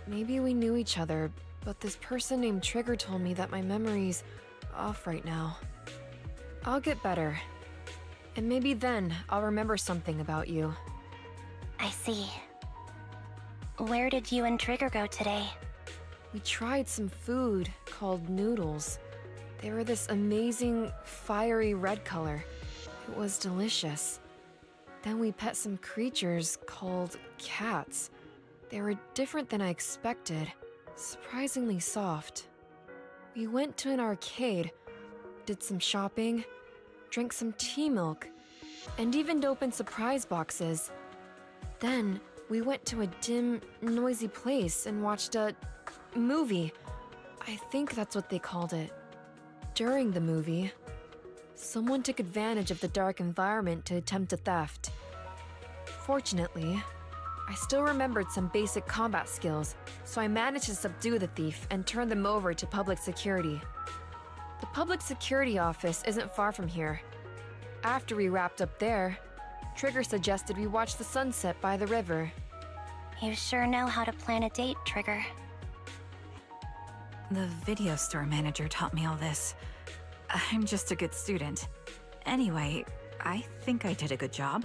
Maybe we knew each other, but this person named Trigger told me that my memory's off right now. I'll get better. And maybe then I'll remember something about you. I see. Where did you and Trigger go today? We tried some food called noodles. They were this amazing, fiery red color. It was delicious. Then we pet some creatures called cats. They were different than I expected, surprisingly soft. We went to an arcade, did some shopping, drank some tea milk, and even opened surprise boxes. Then we went to a dim, noisy place and watched a movie. I think that's what they called it. During the movie, Someone took advantage of the dark environment to attempt a theft. Fortunately, I still remembered some basic combat skills, so I managed to subdue the thief and turn them over to public security. The public security office isn't far from here. After we wrapped up there, Trigger suggested we watch the sunset by the river. You sure know how to plan a date, Trigger. The video store manager taught me all this. I'm just a good student. Anyway, I think I did a good job.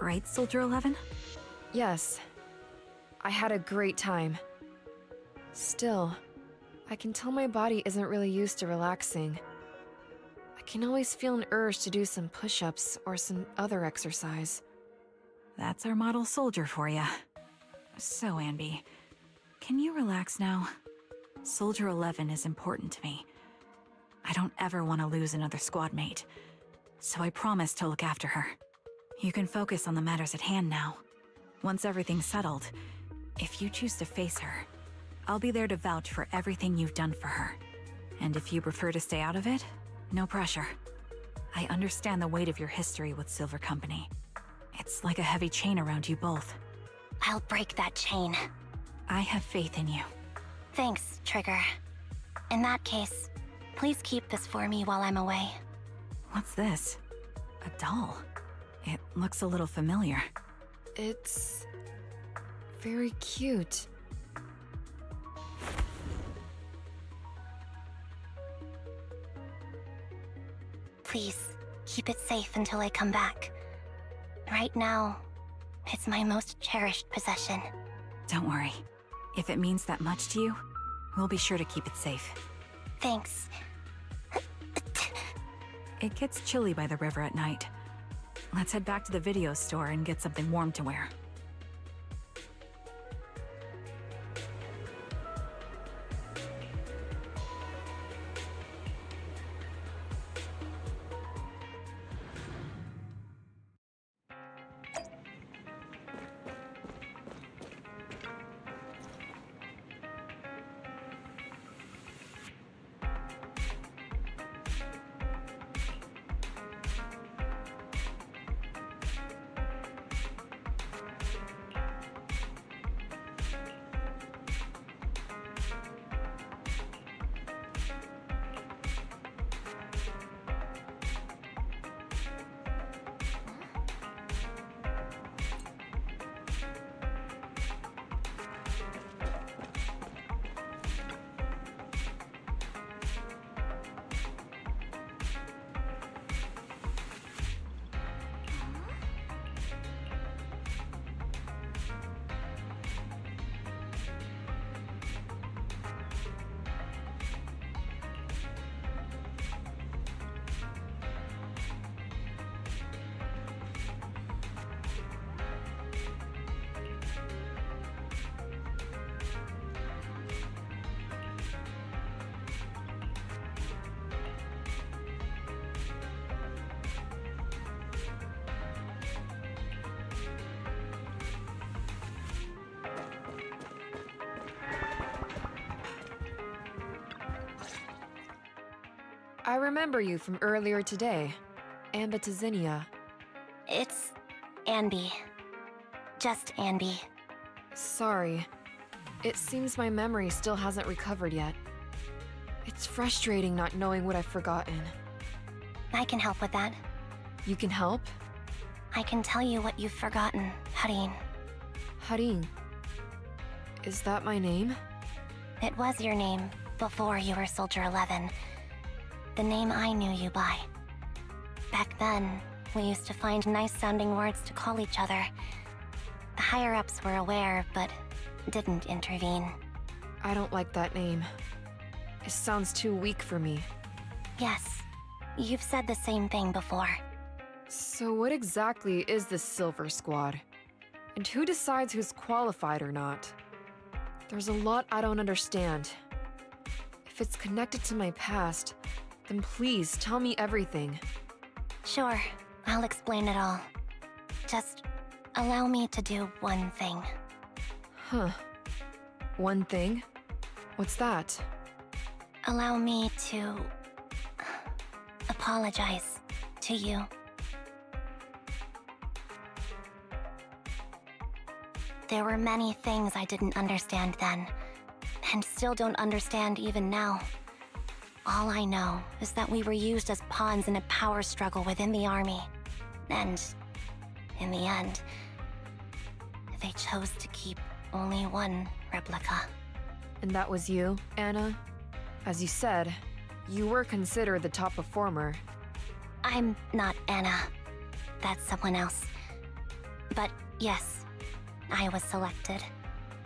Right, Soldier 11? Yes, I had a great time. Still, I can tell my body isn't really used to relaxing. I can always feel an urge to do some push-ups or some other exercise. That's our model soldier for ya. So, Anby, can you relax now? Soldier 11 is important to me. I don't ever want to lose another squad mate, so I promise to look after her. You can focus on the matters at hand now. Once everything's settled, if you choose to face her, I'll be there to vouch for everything you've done for her. And if you prefer to stay out of it, no pressure. I understand the weight of your history with Silver Company. It's like a heavy chain around you both. I'll break that chain. I have faith in you. Thanks, Trigger. In that case, please keep this for me while I'm away. What's this? A doll? It looks a little familiar. It's very cute. Please, keep it safe until I come back. Right now, it's my most cherished possession. Don't worry. If it means that much to you, we'll be sure to keep it safe. Thanks. It gets chilly by the river at night. Let's head back to the video store and get something warm to wear. I remember you from earlier today, Ambitizinia. It's Anby. Just Anby. Sorry. It seems my memory still hasn't recovered yet. It's frustrating not knowing what I've forgotten. I can help with that. You can help? I can tell you what you've forgotten, Harin. Harin. Is that my name? It was your name before you were Soldier 11. The name I knew you by. Back then, we used to find nice-sounding words to call each other. The higher-ups were aware, but didn't intervene. I don't like that name. It sounds too weak for me. Yes, you've said the same thing before. So what exactly is this Silver Squad? And who decides who's qualified or not? There's a lot I don't understand. If it's connected to my past, then please tell me everything. Sure, I'll explain it all. Just allow me to do one thing. Huh. One thing? What's that? Allow me to apologize to you. There were many things I didn't understand then, and still don't understand even now. All I know is that we were used as pawns in a power struggle within the army. And, in the end, they chose to keep only one replica. And that was you, Anna? As you said, you were considered the top performer. I'm not Anna. That's someone else. But yes, I was selected.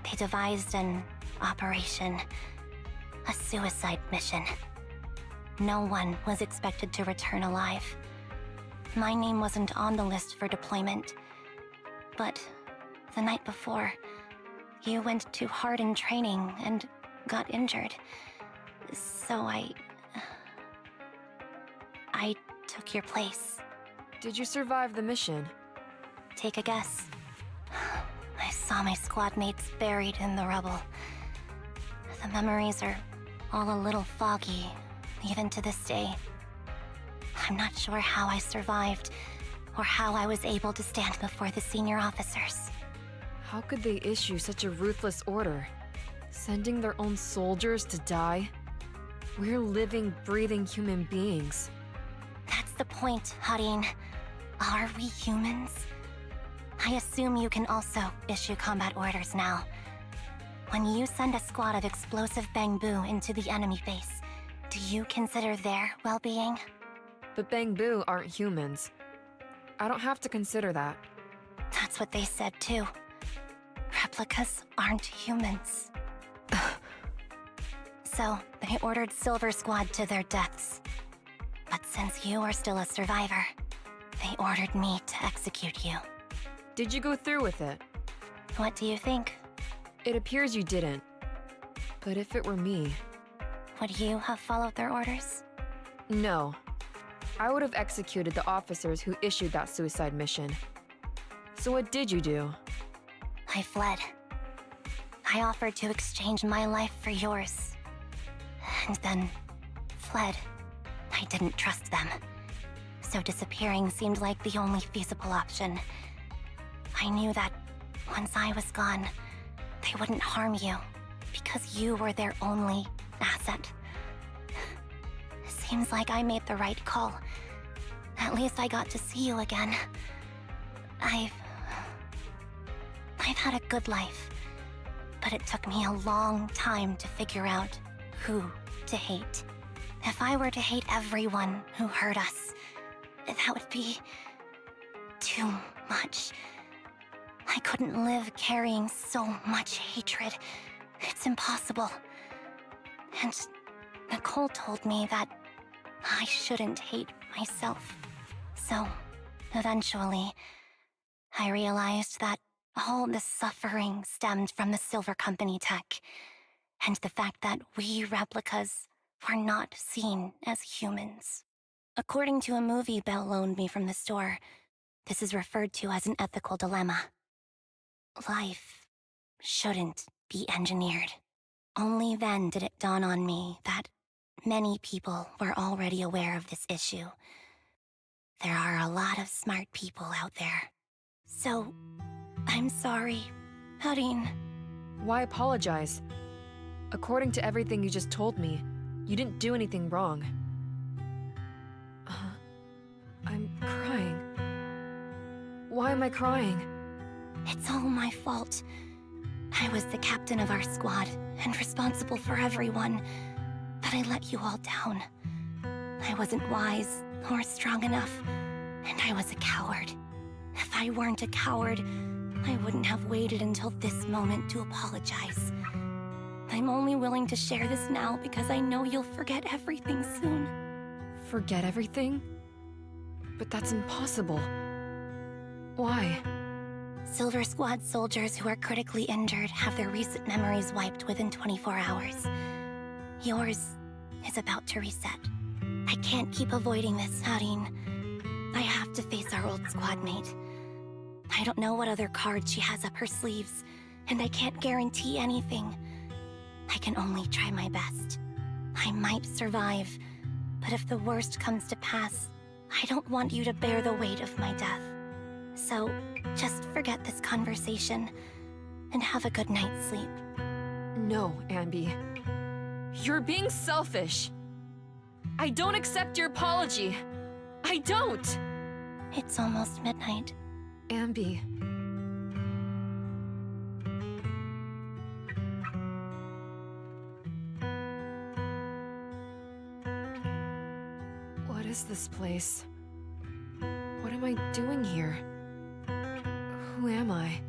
They devised an operation, a suicide mission. No one was expected to return alive. My name wasn't on the list for deployment. But the night before, you went too hard in training and got injured. So I took your place. Did you survive the mission? Take a guess. I saw my squad mates buried in the rubble. The memories are all a little foggy, even to this day. I'm not sure how I survived, or how I was able to stand before the senior officers. How could they issue such a ruthless order? Sending their own soldiers to die? We're living, breathing human beings. That's the point, Harin. Are we humans? I assume you can also issue combat orders now. When you send a squad of explosive bamboo into the enemy base, do you consider their well-being? But Bangbu aren't humans. I don't have to consider that. That's what they said too. Replicas aren't humans. So, they ordered Silver Squad to their deaths. But since you are still a survivor, they ordered me to execute you. Did you go through with it? What do you think? It appears you didn't. But if it were me... Would you have followed their orders? No. I would have executed the officers who issued that suicide mission. So what did you do? I fled. I offered to exchange my life for yours. And then fled. I didn't trust them. So disappearing seemed like the only feasible option. I knew that once I was gone, they wouldn't harm you, because you were their only asset. Seems like I made the right call. At least I got to see you again. I've had a good life, but it took me a long time to figure out who to hate. If I were to hate everyone who hurt us, that would be too much. I couldn't live carrying so much hatred. It's impossible. And Nicole told me that I shouldn't hate myself. So, eventually, I realized that all the suffering stemmed from the Silver Company tech, and the fact that we replicas were not seen as humans. According to a movie Belle loaned me from the store, this is referred to as an ethical dilemma. Life shouldn't be engineered. Only then did it dawn on me that many people were already aware of this issue. There are a lot of smart people out there. So, I'm sorry, Harin. Why apologize? According to everything you just told me, you didn't do anything wrong. I'm crying. Why am I crying? It's all my fault. I was the captain of our squad and responsible for everyone, but I let you all down. I wasn't wise or strong enough, and I was a coward. If I weren't a coward, I wouldn't have waited until this moment to apologize. I'm only willing to share this now because I know you'll forget everything soon. Forget everything? But that's impossible. Why? Silver Squad soldiers who are critically injured have their recent memories wiped within 24 hours. Yours is about to reset. I can't keep avoiding this, Harin. I have to face our old squad mate. I don't know what other cards she has up her sleeves, and I can't guarantee anything. I can only try my best. I might survive, But if the worst comes to pass, I don't want you to bear the weight of my death. So, just forget this conversation and have a good night's sleep. No, Ambi. You're being selfish. I don't accept your apology. I don't! It's almost midnight. Ambi. What is this place? What am I doing here? Who am I?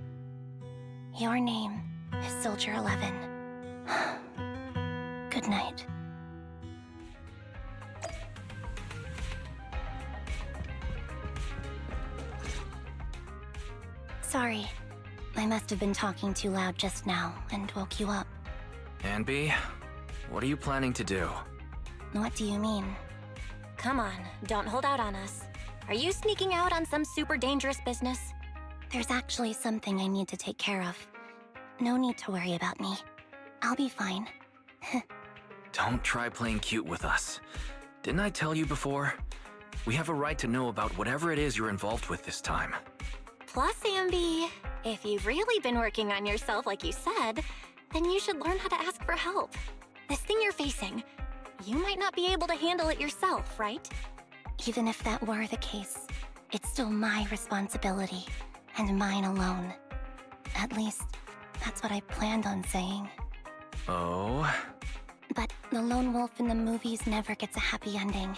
Your name is Soldier 11. Good night. Sorry. I must have been talking too loud just now and woke you up. Anby, what are you planning to do? What do you mean? Come on, don't hold out on us. Are you sneaking out on some super dangerous business? There's actually something I need to take care of. No need to worry about me. I'll be fine. Don't try playing cute with us. Didn't I tell you before? We have a right to know about whatever it is you're involved with this time. Plus, Ambi, if you've really been working on yourself like you said, then you should learn how to ask for help. This thing you're facing, you might not be able to handle it yourself, right? Even if that were the case, it's still my responsibility, and mine alone. At least, that's what I planned on saying. Oh? But the lone wolf in the movies never gets a happy ending.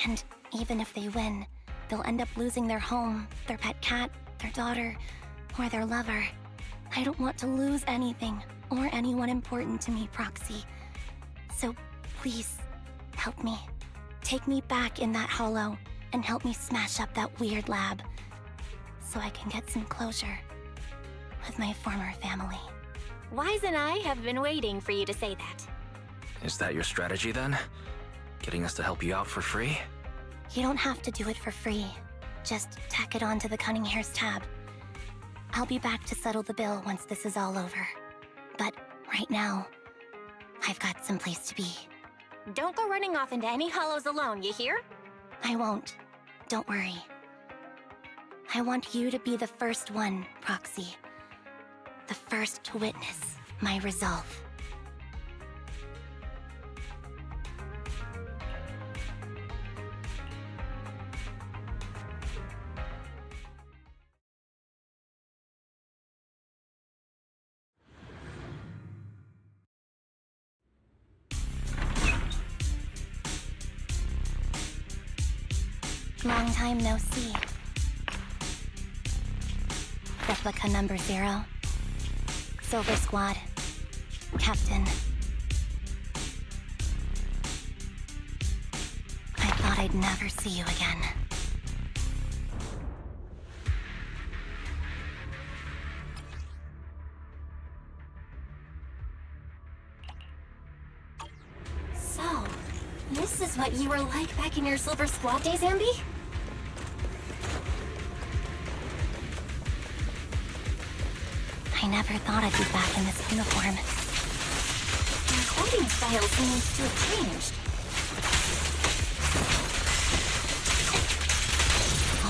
And even if they win, they'll end up losing their home, their pet cat, their daughter, or their lover. I don't want to lose anything, or anyone important to me, Proxy. So please, help me. Take me back in that hollow, and help me smash up that weird lab, so I can get some closure with my former family. Wise and I have been waiting for you to say that. Is that your strategy then? Getting us to help you out for free? You don't have to do it for free. Just tack it on to the Cunning Hair's tab. I'll be back to settle the bill once this is all over. But right now, I've got some place to be. Don't go running off into any hollows alone, you hear? I won't. Don't worry. I want you to be the first one, Proxy. The first to witness my resolve. Long time no see. Replica number 0. Silver Squad. Captain. I thought I'd never see you again. So, this is what you were like back in your Silver Squad days, Ambi? I never thought I'd be back in this uniform. Your clothing style seems to have changed.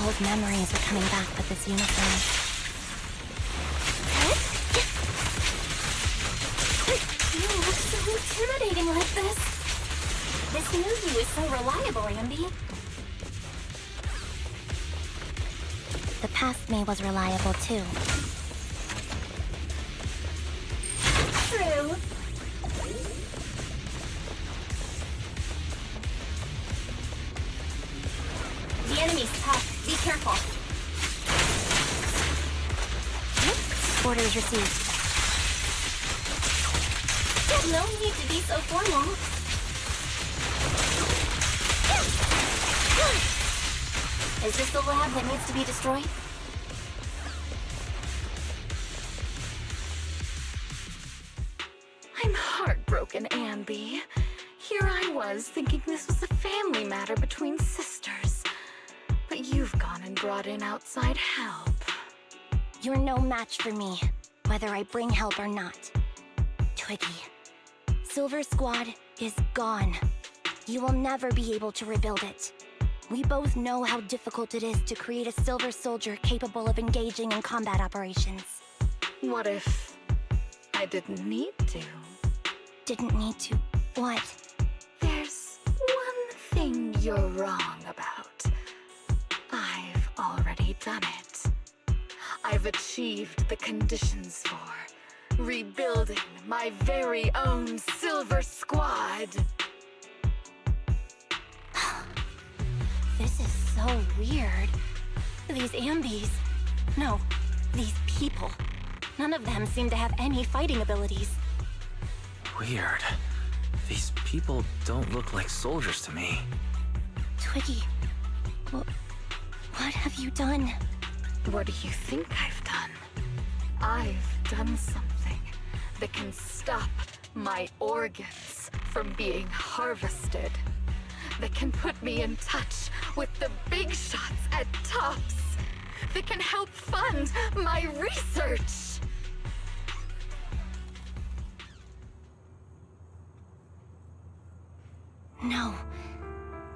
Old memories are coming back with this uniform. You look so intimidating like this. This new you is so reliable, Ambi. The past me was reliable too. True. The enemy's tough. Be careful. Orders received. No need to be so formal. Is this the lab that needs to be destroyed? I'm heartbroken, Ambi. Here I was, thinking this was a family matter between sisters. But you've gone and brought in outside help. You're no match for me, whether I bring help or not. Twiggy. Silver Squad is gone. You will never be able to rebuild it. We both know how difficult it is to create a Silver Soldier capable of engaging in combat operations. What if I didn't need to? Didn't need to. What? There's one thing you're wrong about. I've already done it. I've achieved the conditions for rebuilding my very own Silver Squad. This is so weird. These Ambies... No, these people. None of them seem to have any fighting abilities. Weird. These people don't look like soldiers to me. Twiggy, what have you done? What do you think I've done? I've done something that can stop my organs from being harvested. That can put me in touch with the big shots at Tops. That can help fund my research. No,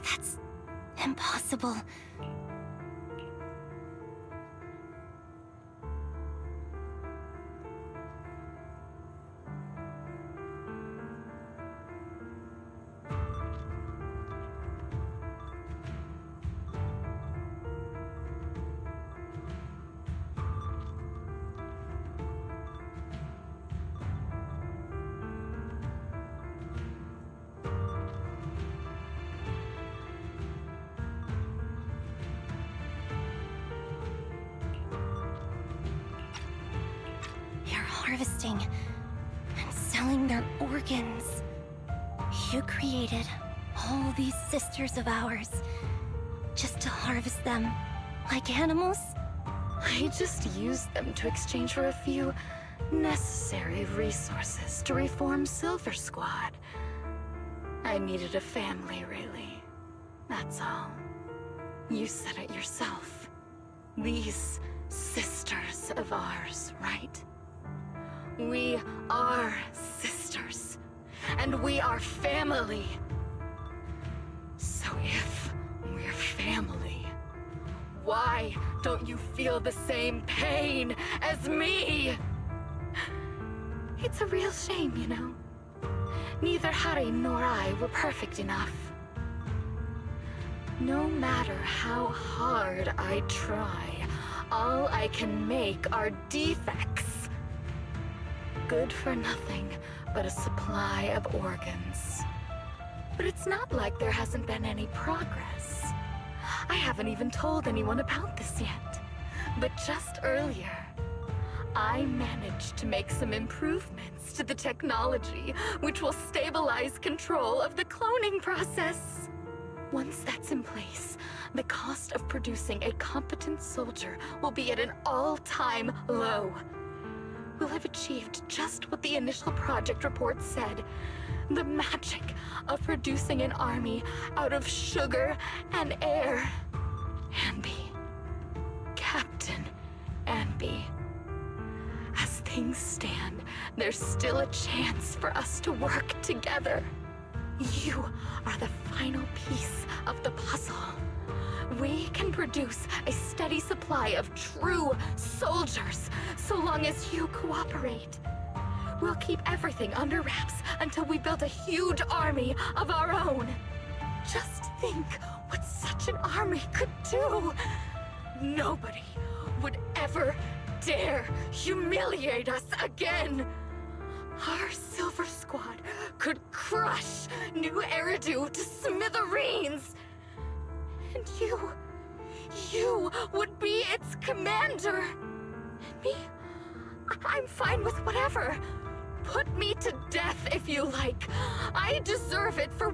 that's impossible. Harvesting and selling their organs. You created all these sisters of ours just to harvest them like animals? I just used them to exchange for a few necessary resources to reform Silver Squad. I needed a family, really. That's all. You said it yourself. These sisters of ours, right? We are sisters, and we are family. So if we're family, why don't you feel the same pain as me? It's a real shame, you know. Neither Harry nor I were perfect enough. No matter how hard I try, all I can make are defects. Good for nothing but a supply of organs. But it's not like there hasn't been any progress. I haven't even told anyone about this yet. But just earlier, I managed to make some improvements to the technology which will stabilize control of the cloning process. Once that's in place, the cost of producing a competent soldier will be at an all-time low. We'll have achieved just what the initial project report said. The magic of producing an army out of sugar and air. Ambi. Captain Ambi. As things stand, there's still a chance for us to work together. You are the final piece of the puzzle. We can produce a steady supply of true soldiers, so long as you cooperate. We'll keep everything under wraps until we build a huge army of our own. Just think what such an army could do. Nobody would ever dare humiliate us again. Our Silver Squad could crush New Eridu to smithereens. And you would be its commander. And me, I'm fine with whatever. Put me to death if you like. I deserve it for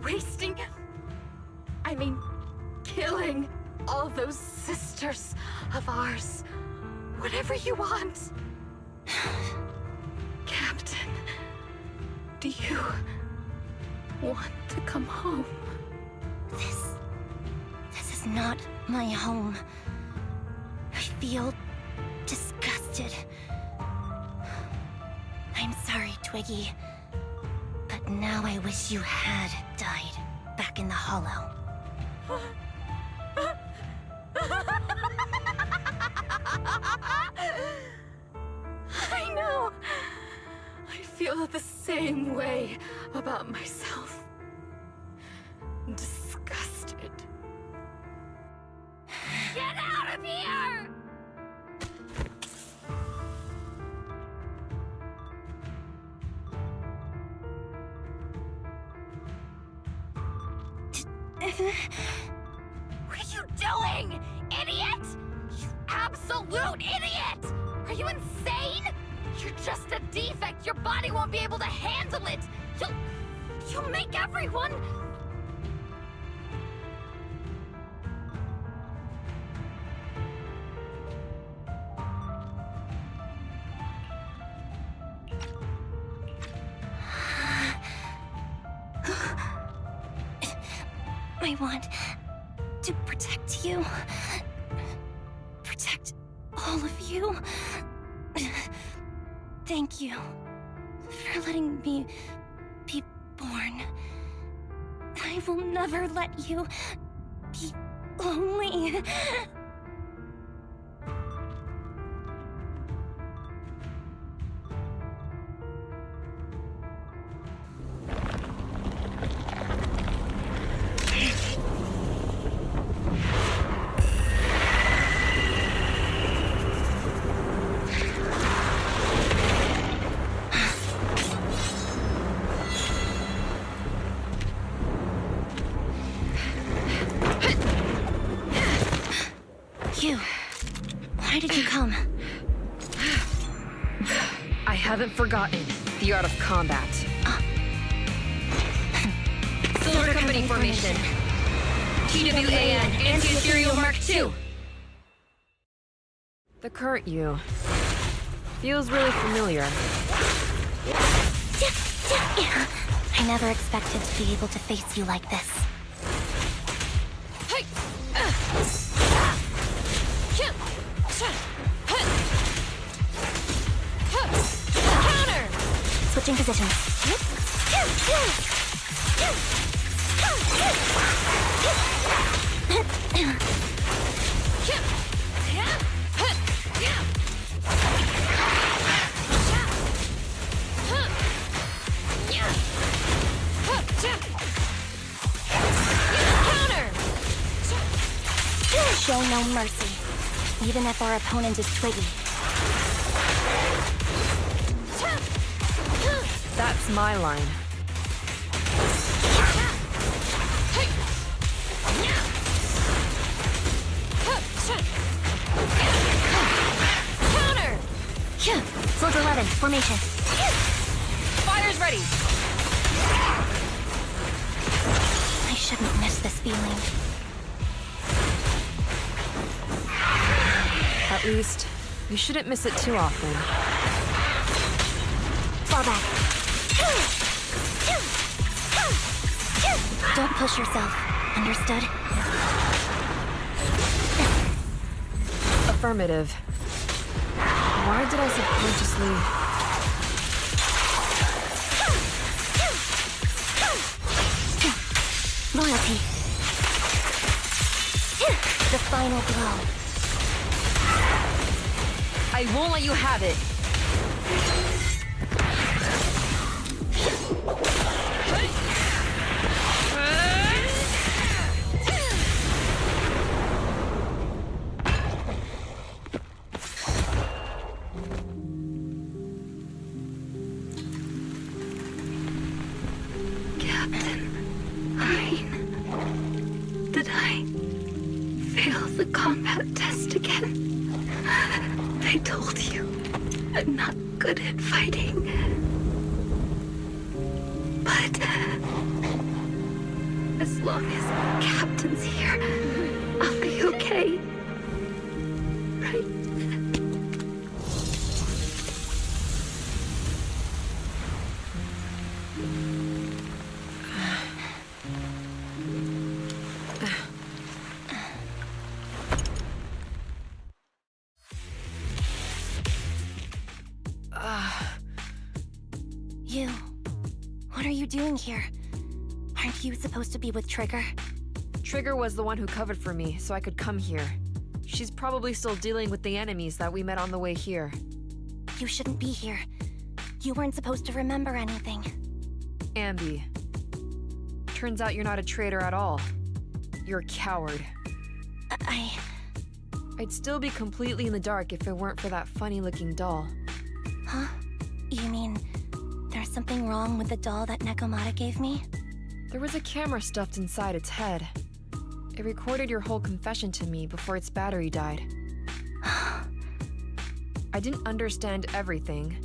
killing all those sisters of ours. Whatever you want. Captain, do you want to come home? This is not my home. I feel disgusted. I'm sorry, Twiggy. But now I wish you had died back back in the hollow. I know. I feel the same way about myself. Disgusted. Get out of here! What are you doing, idiot? You absolute idiot! Are you insane? You're just a defect. Your body won't be able to handle it. You'll make everyone... I want to protect you. Protect all of you. Thank you for letting me be born. I will never let you be lonely. You. Why did you come? I haven't forgotten the art of combat. Silver Company formation. TWAN, Anti-Ethereal Mark II. The current you feels really familiar. I never expected to be able to face you like this. Counter! Switching positions. Show no mercy, even if our opponent is Twiggy. That's my line. Counter! Soldier 11, formation. Fire's ready! I shouldn't miss this feeling. At least, you shouldn't miss it too often. Fall back. Don't push yourself. Understood? Affirmative. Why did I subconsciously... Loyalty. The final blow. I won't let you have it. Did I fail the combat test again? I told you, I'm not good at fighting. But as long as Captain's here, I'll be okay. Right? You. What are you doing here? Aren't you supposed to be with Trigger? Trigger was the one who covered for me, so I could come here. She's probably still dealing with the enemies that we met on the way here. You shouldn't be here. You weren't supposed to remember anything. Ambi. Turns out you're not a traitor at all. You're a coward. I'd still be completely in the dark if it weren't for that funny-looking doll. Huh? You mean there's something wrong with the doll that Nekomata gave me? There was a camera stuffed inside its head. It recorded your whole confession to me before its battery died. I didn't understand everything,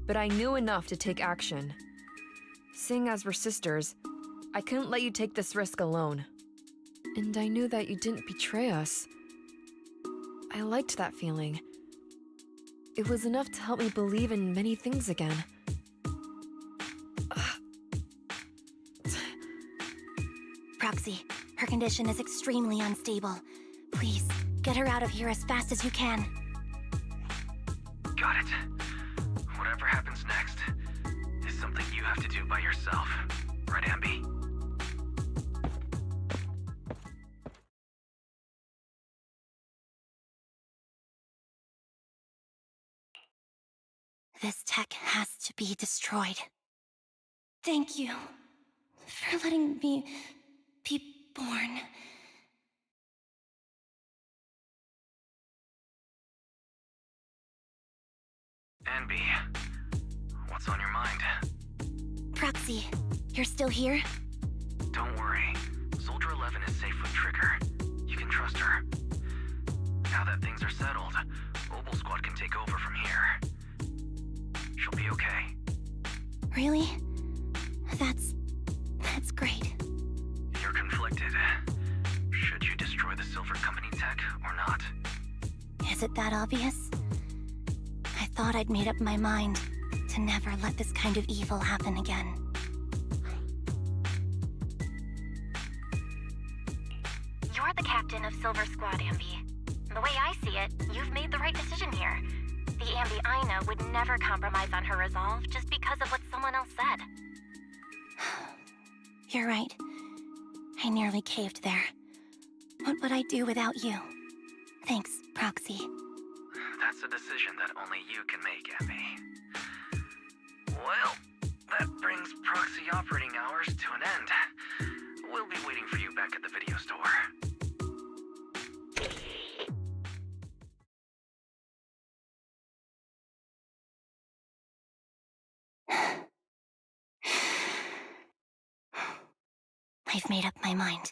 but I knew enough to take action. Seeing as we're sisters, I couldn't let you take this risk alone. And I knew that you didn't betray us. I liked that feeling. It was enough to help me believe in many things again. Proxy, her condition is extremely unstable. Please, get her out of here as fast as you can. Got it. Whatever happens next is something you have to do by yourself. Right, Ambi? This tech has to be destroyed. Thank you for letting me be born. Ambi, what's on your mind? Proxy, you're still here? Don't worry. Soldier 11 is safe with Trigger. You can trust her. Now that things are settled, Mobile Squad can take over from here. She'll be okay. Really? That's great. You're conflicted. Should you destroy the Silver Company tech or not? Is it that obvious? I thought I'd made up my mind to never let this kind of evil happen again. You're the captain of Silver Squad, Ambi. The way I see it, you've made the right decision here. The Ambi I know would never compromise on her resolve just because of what someone else said. You're right. I nearly caved there. What would I do without you? Thanks, Proxy. That's a decision that only you can make, Ambi. Well, that brings proxy operating hours to an end. We'll be waiting for you back at the video store. I've made up my mind.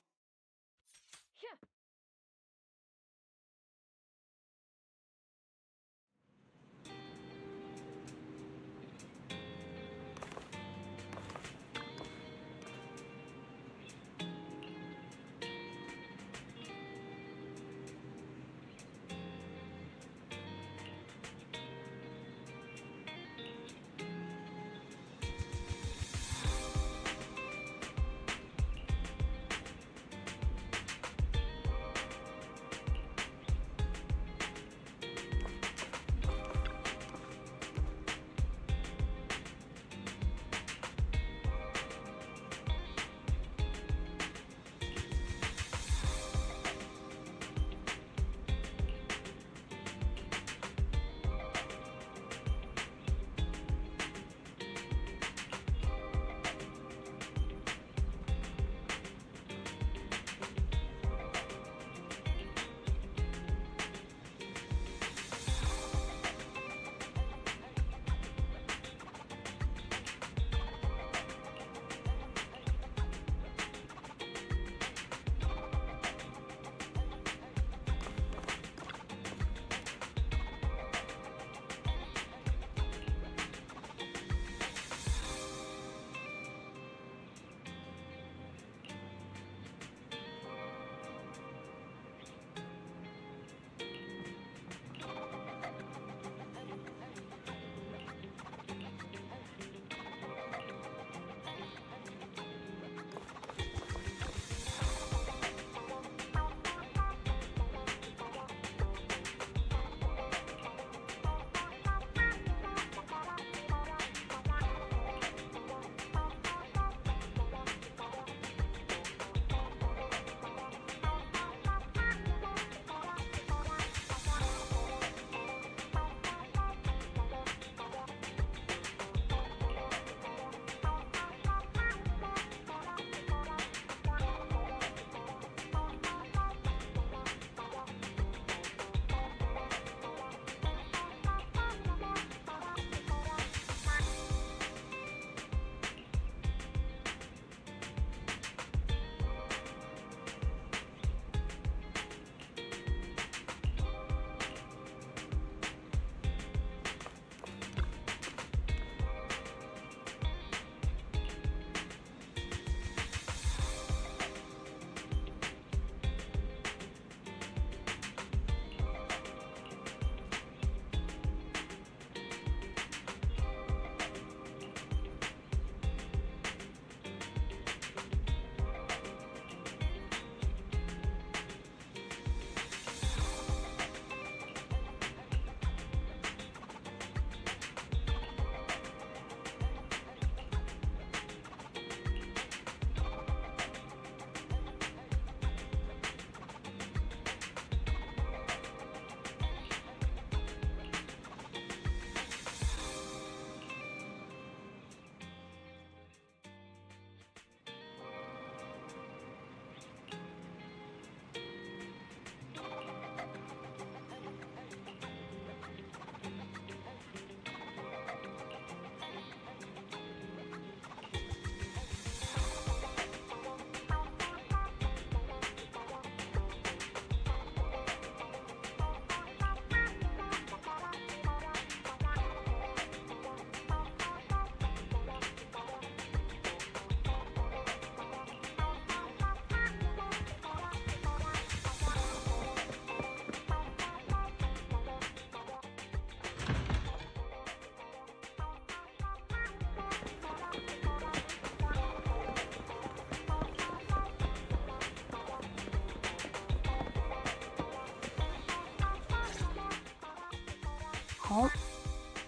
Hope.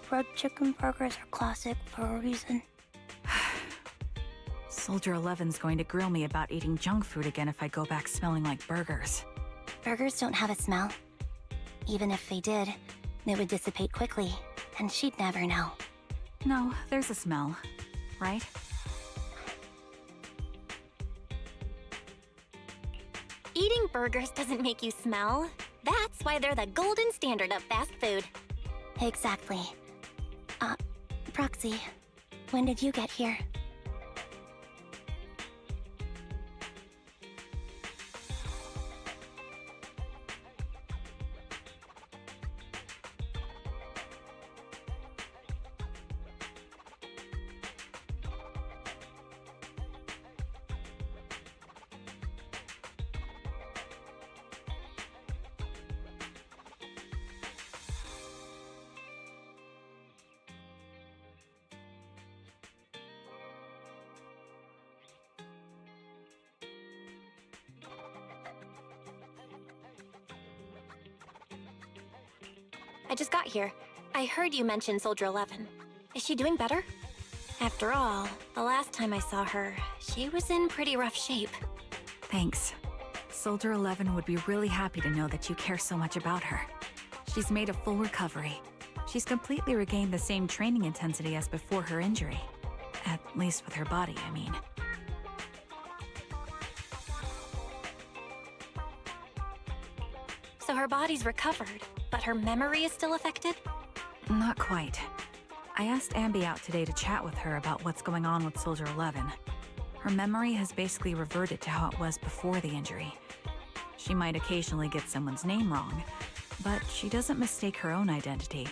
Fried chicken burgers are classic for a reason. Soldier 11's going to grill me about eating junk food again if I go back smelling like burgers. Burgers don't have a smell. Even if they did, they would dissipate quickly, and she'd never know. No, there's a smell, right? Eating burgers doesn't make you smell. That's why they're the golden standard of fast food. Exactly. Proxy, when did you get here? I just got here. I heard you mention Soldier 11. Is she doing better? After all, the last time I saw her, she was in pretty rough shape. Thanks. Soldier 11 would be really happy to know that you care so much about her. She's made a full recovery. She's completely regained the same training intensity as before her injury. At least with her body, I mean. So her body's recovered, but her memory is still affected? Not quite. I asked Ambi out today to chat with her about what's going on with Soldier 11. Her memory has basically reverted to how it was before the injury. She might occasionally get someone's name wrong, but she doesn't mistake her own identity,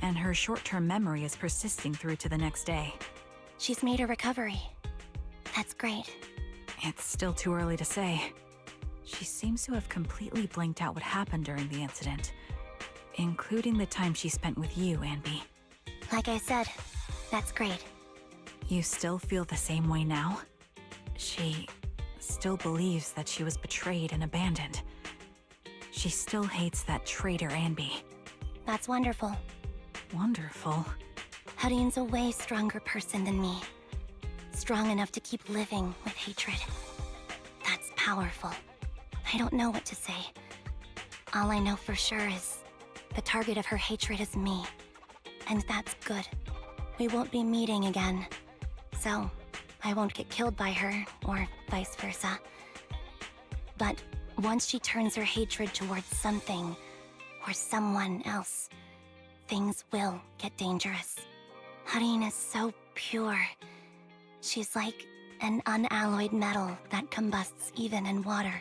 and her short-term memory is persisting through to the next day. She's made a recovery. That's great. It's still too early to say. She seems to have completely blanked out what happened during the incident, including the time she spent with you, Ambi. Like I said, that's great. You still feel the same way now? She still believes that she was betrayed and abandoned. She still hates that traitor Ambi. That's wonderful. Wonderful. Hudion's a way stronger person than me. Strong enough to keep living with hatred. That's powerful. I don't know what to say. All I know for sure is the target of her hatred is me. And that's good. We won't be meeting again. So, I won't get killed by her, or vice versa. But once she turns her hatred towards something, or someone else, things will get dangerous. Hudion is so pure. She's like an unalloyed metal that combusts even in water.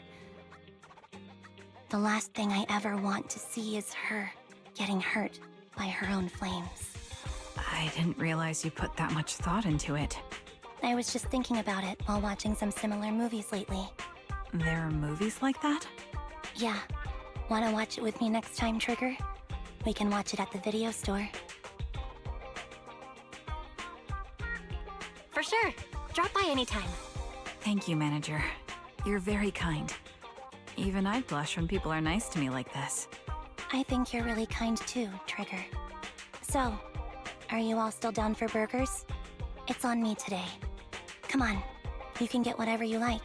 The last thing I ever want to see is her getting hurt by her own flames. I didn't realize you put that much thought into it. I was just thinking about it while watching some similar movies lately. There are movies like that? Yeah. Wanna watch it with me next time, Trigger? We can watch it at the video store. For sure. Drop by anytime. Thank you, Manager. You're very kind. Even I blush when people are nice to me like this. I think you're really kind too, Trigger. So, are you all still down for burgers? It's on me today. Come on, you can get whatever you like.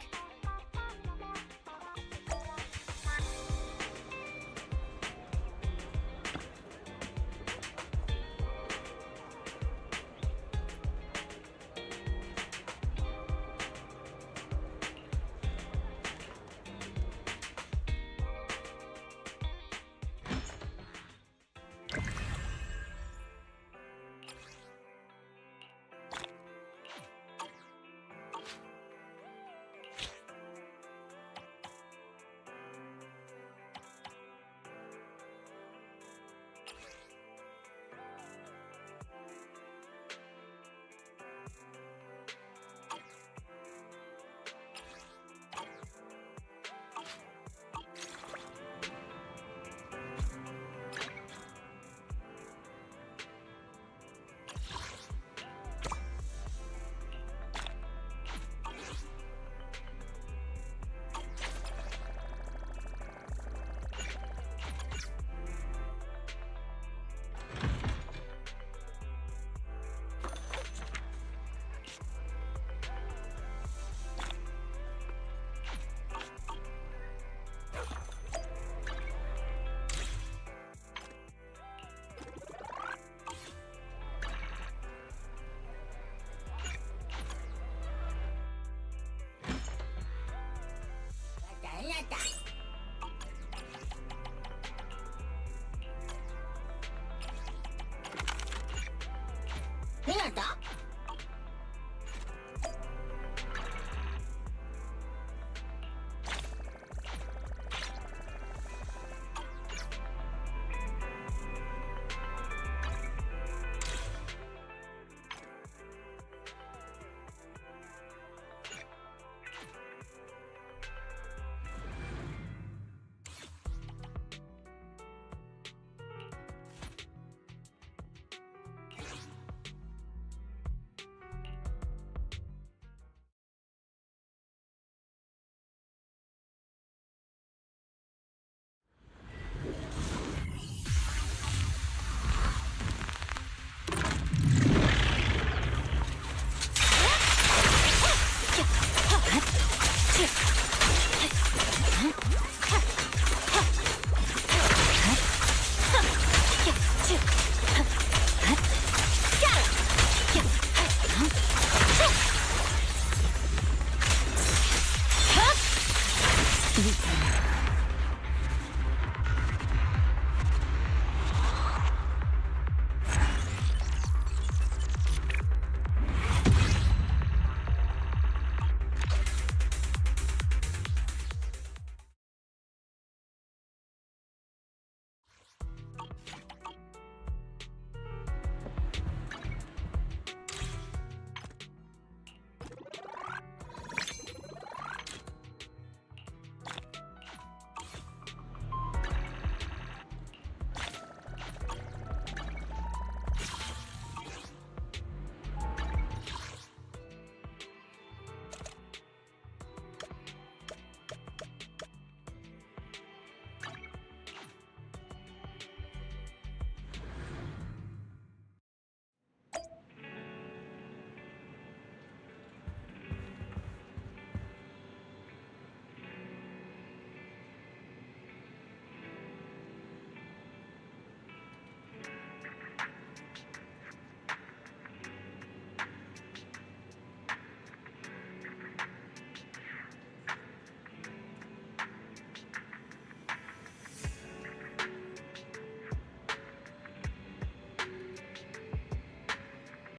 minute,